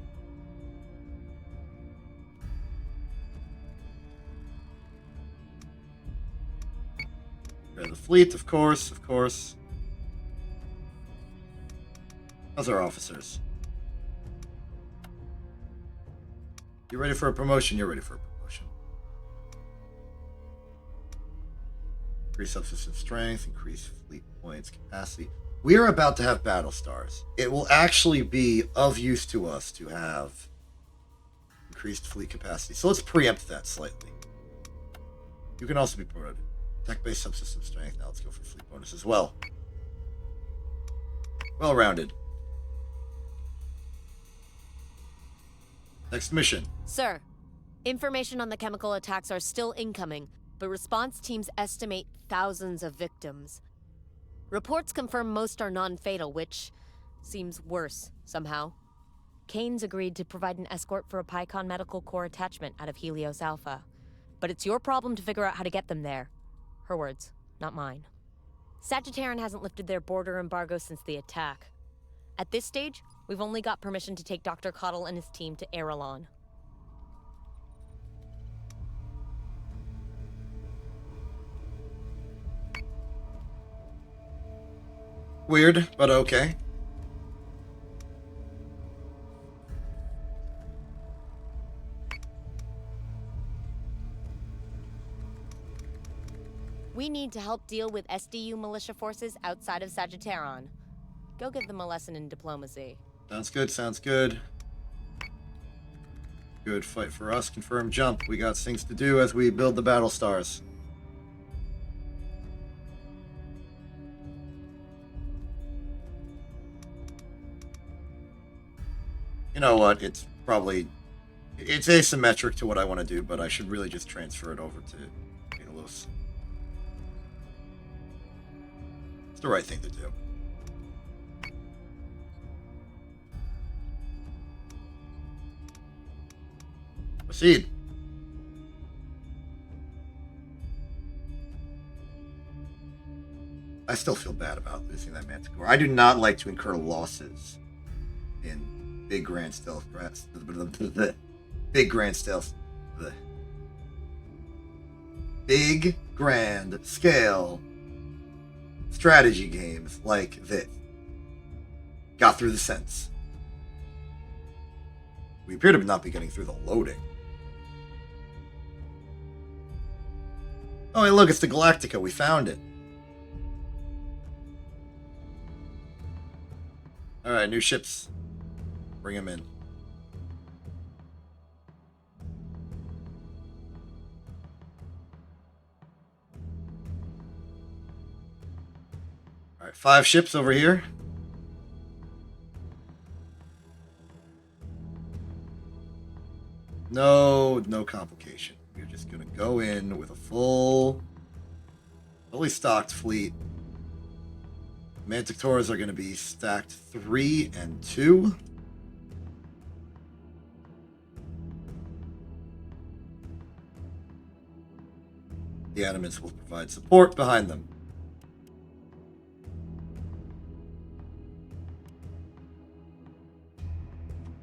The fleet, of course, of course. How's our officers? You ready for a promotion? You're ready for a promotion. Increase subsystem strength, increase fleet points, capacity. We are about to have Battlestars. It will actually be of use to us to have increased fleet capacity. So let's preempt that slightly. You can also be promoted. Tech-based subsystem strength. Now let's go for fleet bonus as well. Well-rounded. Next mission. Sir, information on the chemical attacks are still incoming, but response teams estimate thousands of victims. Reports confirm most are non-fatal, which seems worse, somehow. Kane's agreed to provide an escort for a Pycon Medical Corps attachment out of Helios Alpha. But it's your problem to figure out how to get them there. Her words, not mine. Sagittarian hasn't lifted their border embargo since the attack. At this stage, we've only got permission to take Dr. Cottle and his team to Erelon. Weird, but okay. We need to help deal with SDU militia forces outside of Sagittarian. Go give them a lesson in diplomacy. Sounds good, sounds good. Good fight for us. Confirm jump. We got things to do as we build the Battlestars. You know what? It's asymmetric to what I want to do, but I should really just transfer it over to Daedalus. It's the right thing to do. Proceed. I still feel bad about losing that Manticore. I do not like to incur losses in big grand stealth big grand stealth big grand scale strategy games like this. Got through the sense. We appear to not be getting through the loading. Oh, hey, look, it's the Galactica. We found it. Alright, new ships. Bring them in. Alright, 5 ships over here. No complication. We're just gonna go in with a fully stocked fleet. Manticores are gonna be stacked 3 and 2. The Animals will provide support behind them.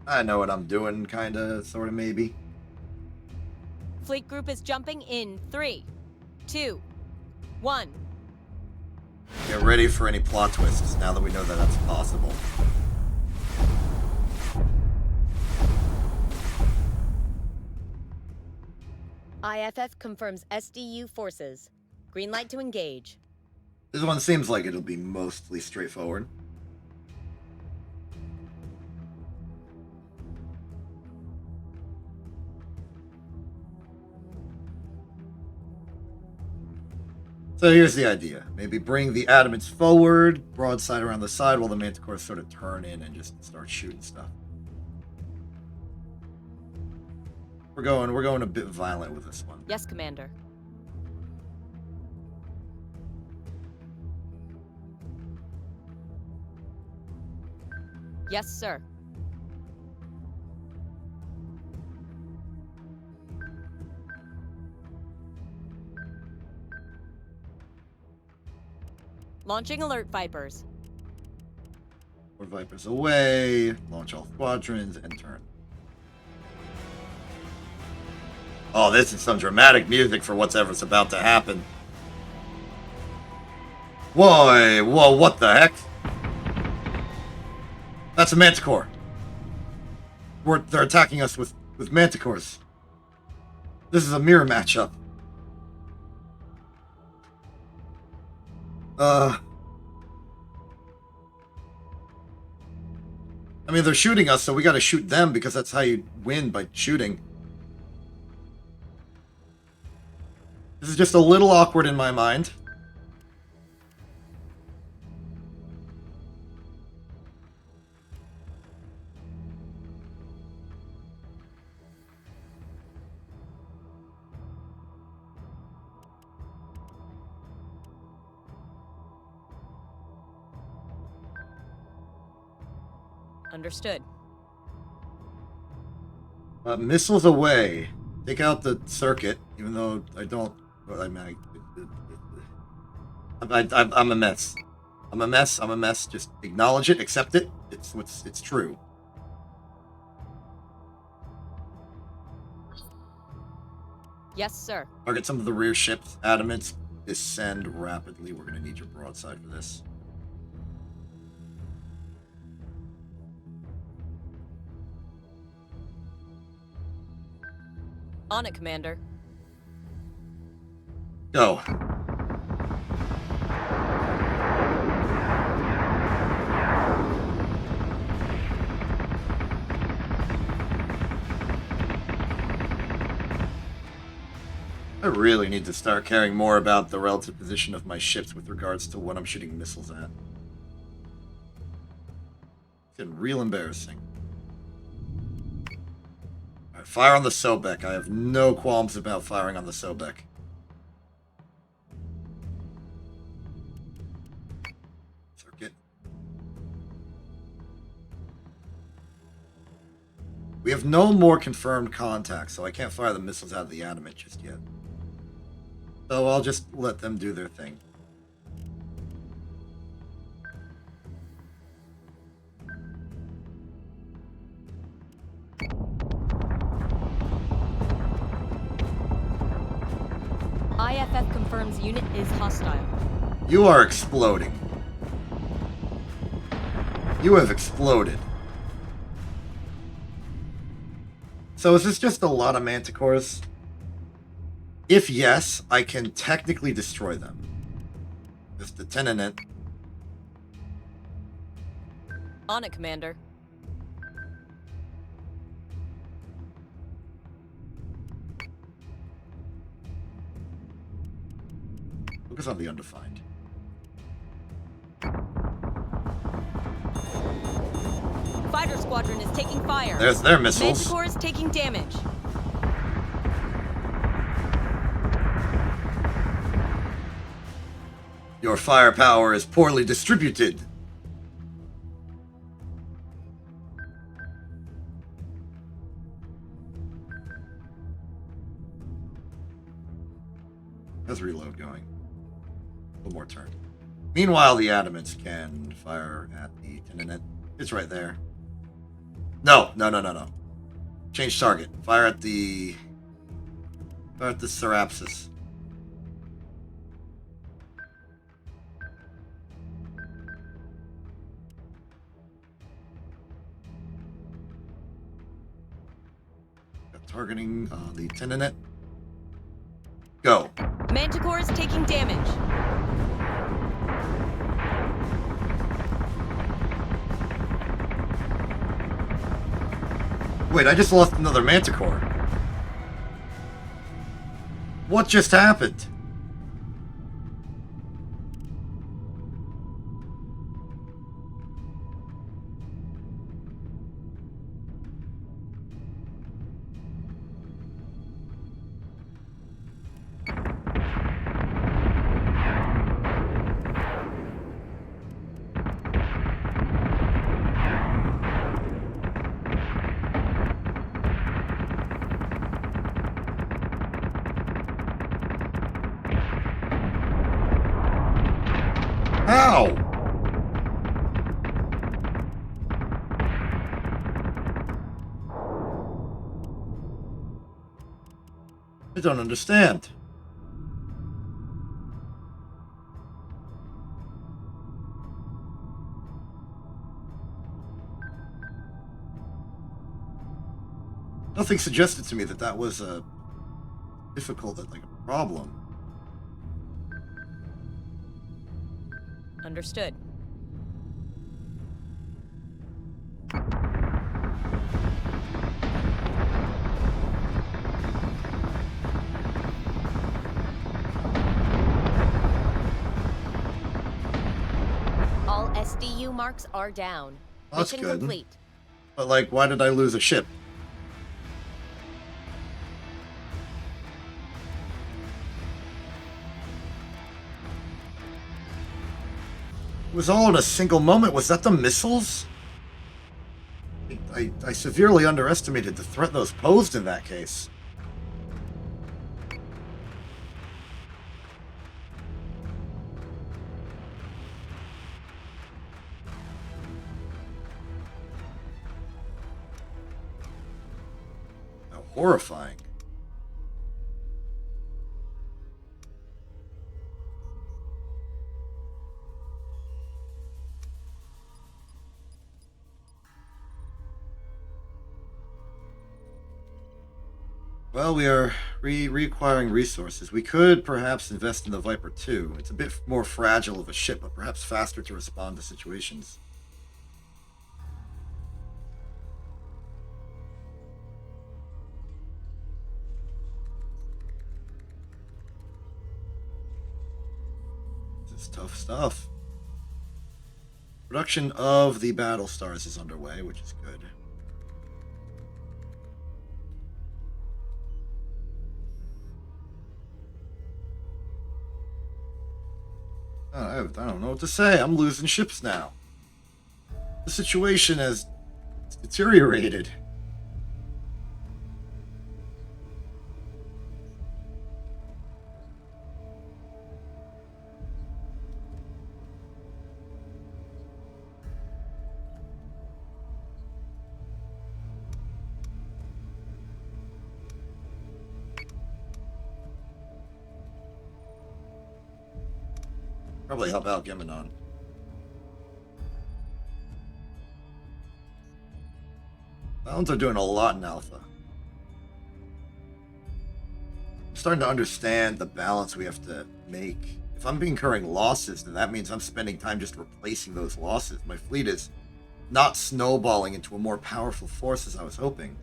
I know what I'm doing, kinda, sorta, maybe. Fleet group is jumping in 3, 2, 1. Get ready for any plot twists now that we know that that's possible. IFF confirms SDU forces. Green light to engage. This one seems like it'll be mostly straightforward. So here's the idea. Maybe bring the adamants forward, broadside around the side, while the manticores sort of turn in and just start shooting stuff. We're going a bit violent with this one. Yes, Commander. Yes, sir. Launching alert Vipers. We're Vipers away, launch all squadrons, and turn. Oh, this is some dramatic music for whatever's about to happen. Whoa, what the heck? That's a manticore. They're attacking us with manticores. This is a mirror matchup. I mean, they're shooting us, so we gotta shoot them because that's how you win, by shooting. This is just a little awkward in my mind. Understood. Missiles away. Take out the circuit, even though I don't. Well, I mean, I'm a mess. I'm a mess. Just acknowledge it, accept it. It's true. Yes, sir. Target some of the rear ships. Adamants, descend rapidly. We're gonna need your broadside for this. On it, Commander. Go. I really need to start caring more about the relative position of my ships with regards to what I'm shooting missiles at. It's getting real embarrassing. Alright, fire on the Sobek. I have no qualms about firing on the Sobek. Circuit. We have no more confirmed contacts, so I can't fire the missiles out of the adamant just yet. So I'll just let them do their thing. IFF confirms unit is hostile. You are exploding. You have exploded. So is this just a lot of manticores? If yes, I can technically destroy them. Just the Tenant. On it, Commander. Focus on the undefined. Fighter squadron is taking fire. There's their missiles. Manticore is taking damage. Your firepower is poorly distributed. How's reload going? One more turn. Meanwhile, the adamants can fire at the Tenant. It's right there. No. Change target. Fire at the Serapsis. Got targeting the Tendinate. Go. Manticore is taking damage. Wait, I just lost another Manticore. What just happened? How? I don't understand. Nothing suggested to me that that was a difficult, like a problem. Understood. All SDU marks are down. That's Mission good. complete. But, like, why did I lose a ship? It was all in a single moment. Was that the missiles? I severely underestimated the threat those posed in that case. How horrifying. Well, we are reacquiring resources. We could perhaps invest in the Viper 2. It's a bit more fragile of a ship, but perhaps faster to respond to situations. This is tough stuff. Production of the Battlestars is underway, which is good. I don't know what to say. I'm losing ships now. The situation has deteriorated. Probably help out Geminon. Balance are doing a lot in Alpha. I'm starting to understand the balance we have to make. If I'm incurring losses, then that means I'm spending time just replacing those losses. My fleet is not snowballing into a more powerful force as I was hoping.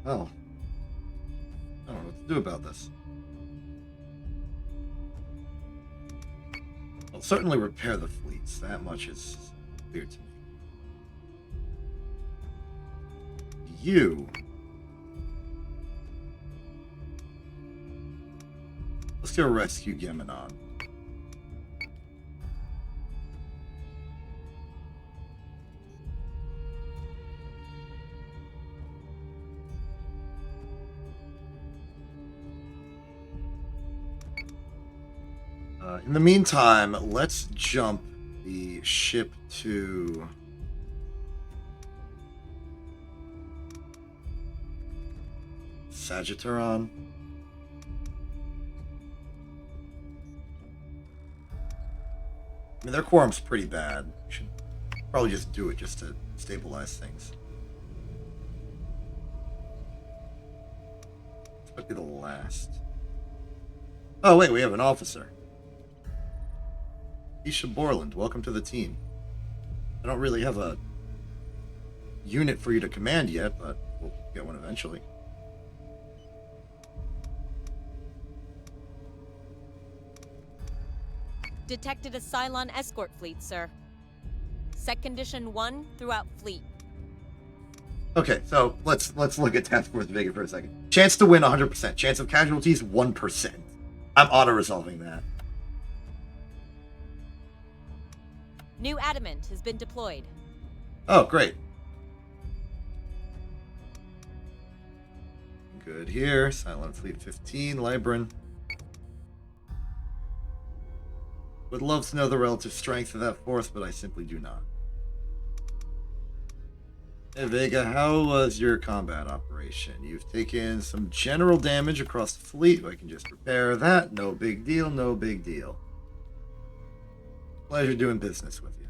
Oh. I don't know what to do about this. I'll certainly repair the fleets. That much is clear to me. You. Let's go rescue Geminon. In the meantime, let's jump the ship to Sagittaron. I mean, their quorum's pretty bad. We should probably just do it just to stabilize things. This might be the last. Oh, wait, we have an officer. Isha Borland, welcome to the team. I don't really have a unit for you to command yet, but we'll get one eventually. Detected a Cylon escort fleet, sir. Set condition 1 throughout fleet. Okay, so let's look at Task Force Vega for a second. Chance to win 100%. Chance of casualties 1%. I'm auto-resolving that. New adamant has been deployed. Oh, great. Good here. Silent Fleet 15, Libran. Would love to know the relative strength of that force, but I simply do not. Hey Vega, how was your combat operation? You've taken some general damage across the fleet. I can just repair that. No big deal, no big deal. Pleasure doing business with you.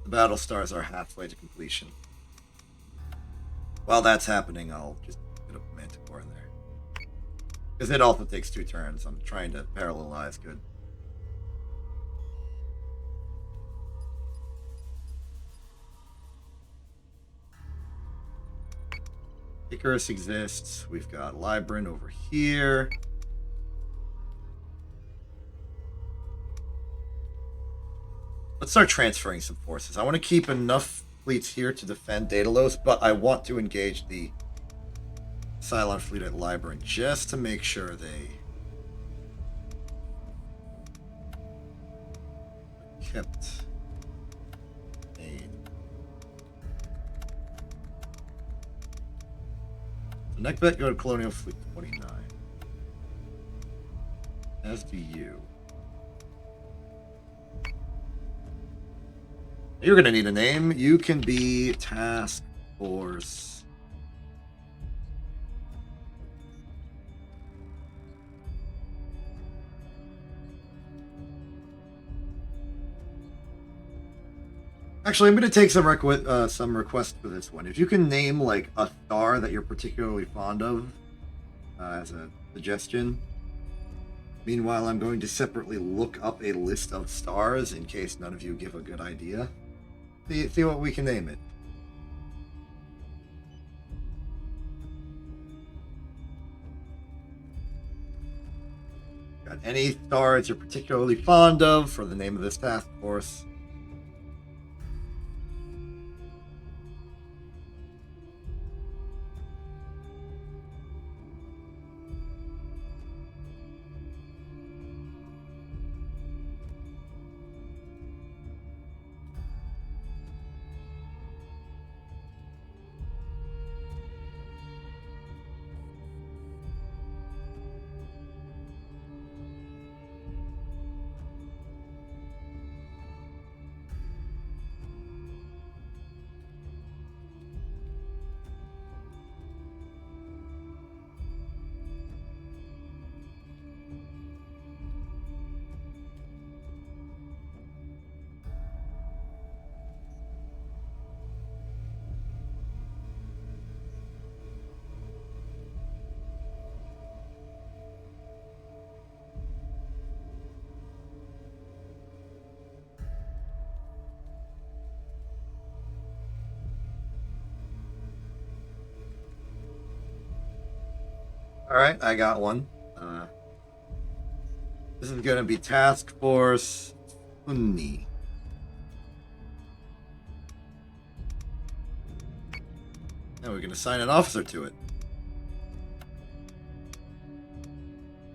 The Battlestars are halfway to completion. While that's happening, I'll just put a Manticore in there. Because it also takes 2 turns. I'm trying to parallelize good. Icarus exists. We've got Libran over here. Let's start transferring some forces. I want to keep enough fleets here to defend Daedalus, but I want to engage the Cylon fleet at Libran just to make sure they kept aim. So next bet, go to Colonial Fleet 29. As do you. You're going to need a name. You can be Task Force. Actually, I'm going to take some requests for this one. If you can name like a star that you're particularly fond of as a suggestion. Meanwhile, I'm going to separately look up a list of stars in case none of you give a good idea. See what we can name it. Got any stars you're particularly fond of for the name of this task force? Alright, I got one. This is going to be Task Force Unni. Now we're going to assign an officer to it.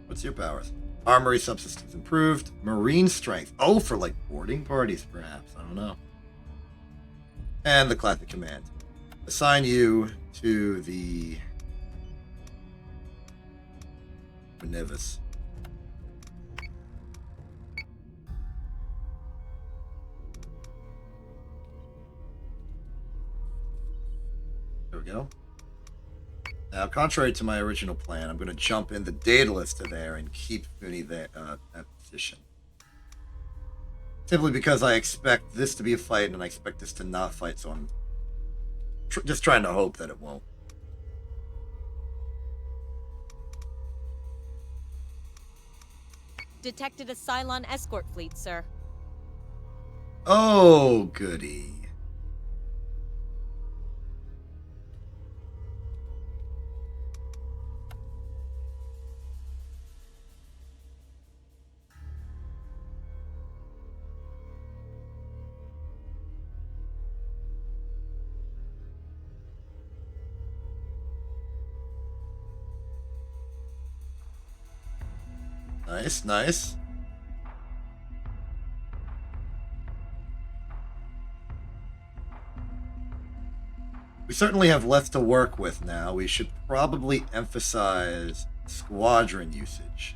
What's your powers? Armory subsystems improved. Marine strength. Oh, for like boarding parties, perhaps. I don't know. And the classic command. Assign you to the Quinivus. There we go. Now, contrary to my original plan, I'm going to jump in the Daedalus to there and keep Funi there at position. Simply because I expect this to be a fight and I expect this to not fight, so I'm just trying to hope that it won't. Detected a Cylon escort fleet, sir. Oh, goody. Nice, nice. We certainly have less to work with now. We should probably emphasize squadron usage.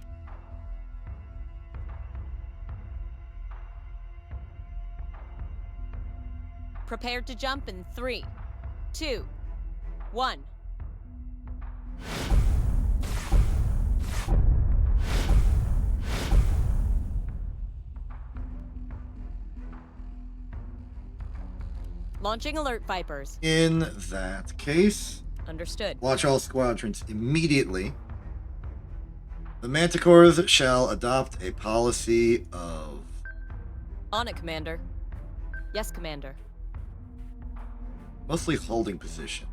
Prepared to jump in 3, 2, 1. Launching alert Vipers. In that case, Understood. launch all squadrons immediately. The Manticores shall adopt a policy of... On it, Commander. Yes, Commander. mostly holding position.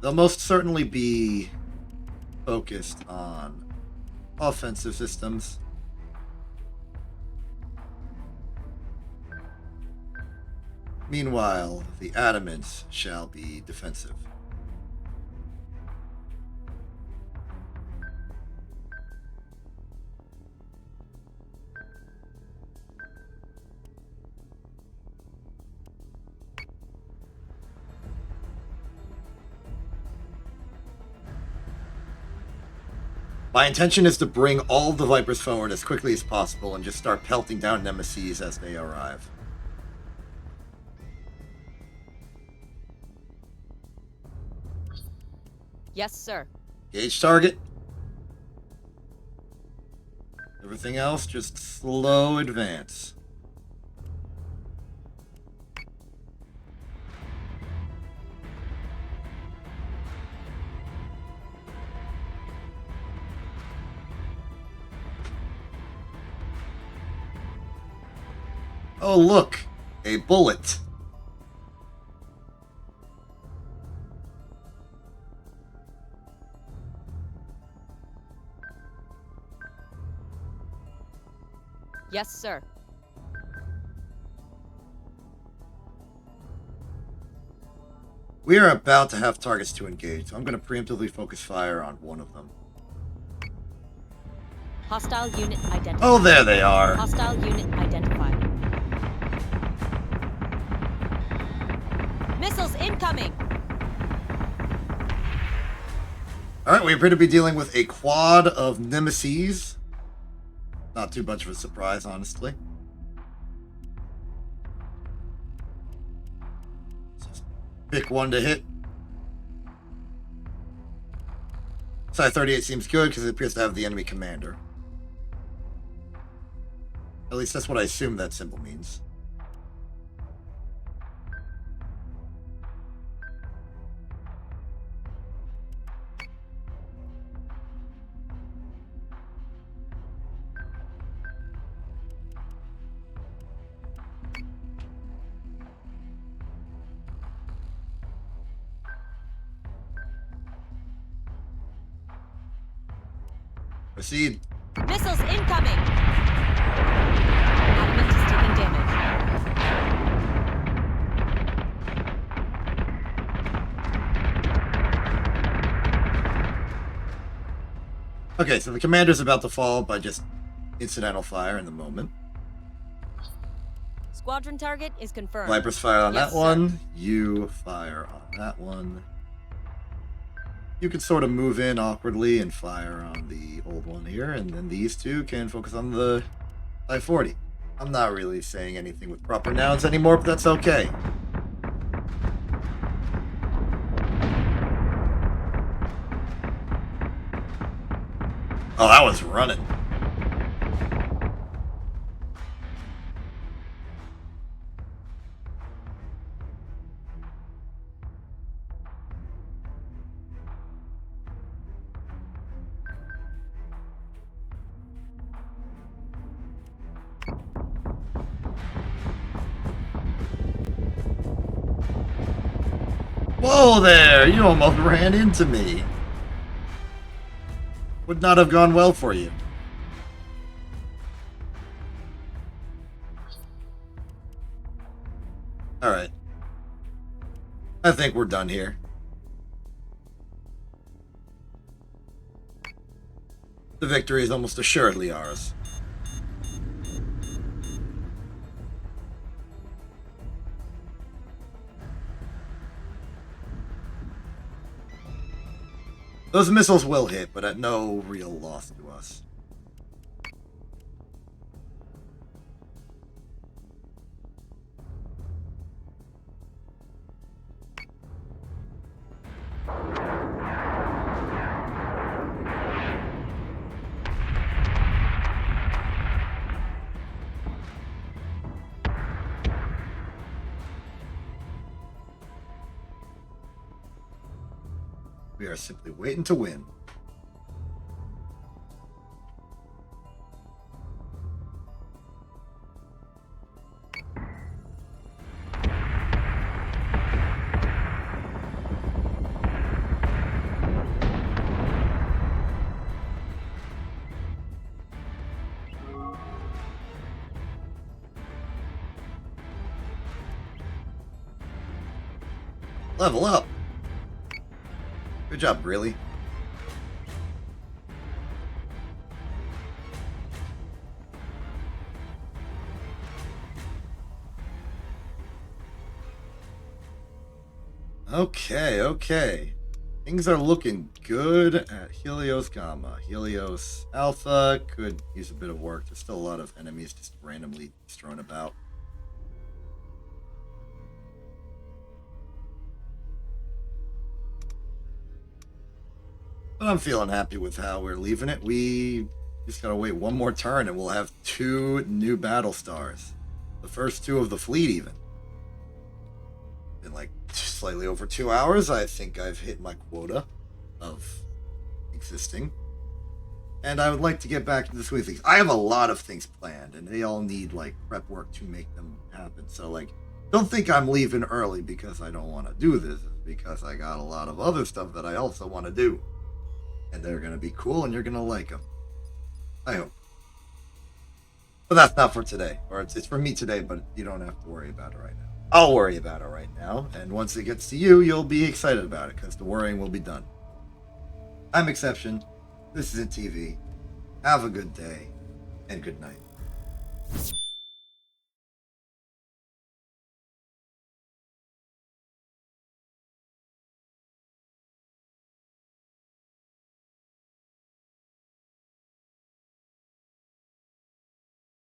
They'll most certainly be focused on offensive systems. Meanwhile, the Adamants shall be defensive. My intention is to bring all the Vipers forward as quickly as possible and just start pelting down Nemesis as they arrive. Yes, sir. Gauge target. Everything else, just slow advance. Oh, look! A bullet. Yes, sir. We are about to have targets to engage, so I'm going to preemptively focus fire on one of them. Hostile unit identified. Oh, there they are. Hostile unit identified. Missiles incoming! Alright, we appear to be dealing with a quad of Nemesis. Not too much of a surprise, honestly. Just pick one to hit. Side 38 seems good because it appears to have the enemy commander. At least that's what I assume that symbol means. Proceed. Missiles incoming! Adamant is taking damage. Okay, so the commander's about to fall by just incidental fire in the moment. Squadron target is confirmed. Vipers fire on Yes, that sir. one. You fire on that one. you can sort of move in awkwardly and fire on the old one here, and then these two can focus on the I-40. I'm not really saying anything with proper nouns anymore, but that's okay. Oh, that was running. Whoa there! You almost ran into me. Would not have gone well for you. Alright. I think we're done here. The victory is almost assuredly ours. Those missiles will hit, but at no real loss to us. We are simply waiting to win. Level up. Good job, really. Okay. Things are looking good at Helios Gamma. Helios Alpha could use a bit of work. There's still a lot of enemies just randomly strewn about. But I'm feeling happy with how we're leaving it. We just gotta wait one more turn and we'll have 2 new Battlestars. The first 2 of the fleet, even. In like slightly over 2 hours, I think I've hit my quota of existing. And I would like to get back to the swing things. I have a lot of things planned, and they all need like prep work to make them happen. So like, don't think I'm leaving early because I don't want to do this. It's because I got a lot of other stuff that I also want to do. And they're going to be cool, and you're going to like them. I hope. But that's not for today. Or it's for me today, but you don't have to worry about it right now. I'll worry about it right now. And once it gets to you, you'll be excited about it, because the worrying will be done. I'm Exception. This isn't TV. Have a good day, and good night.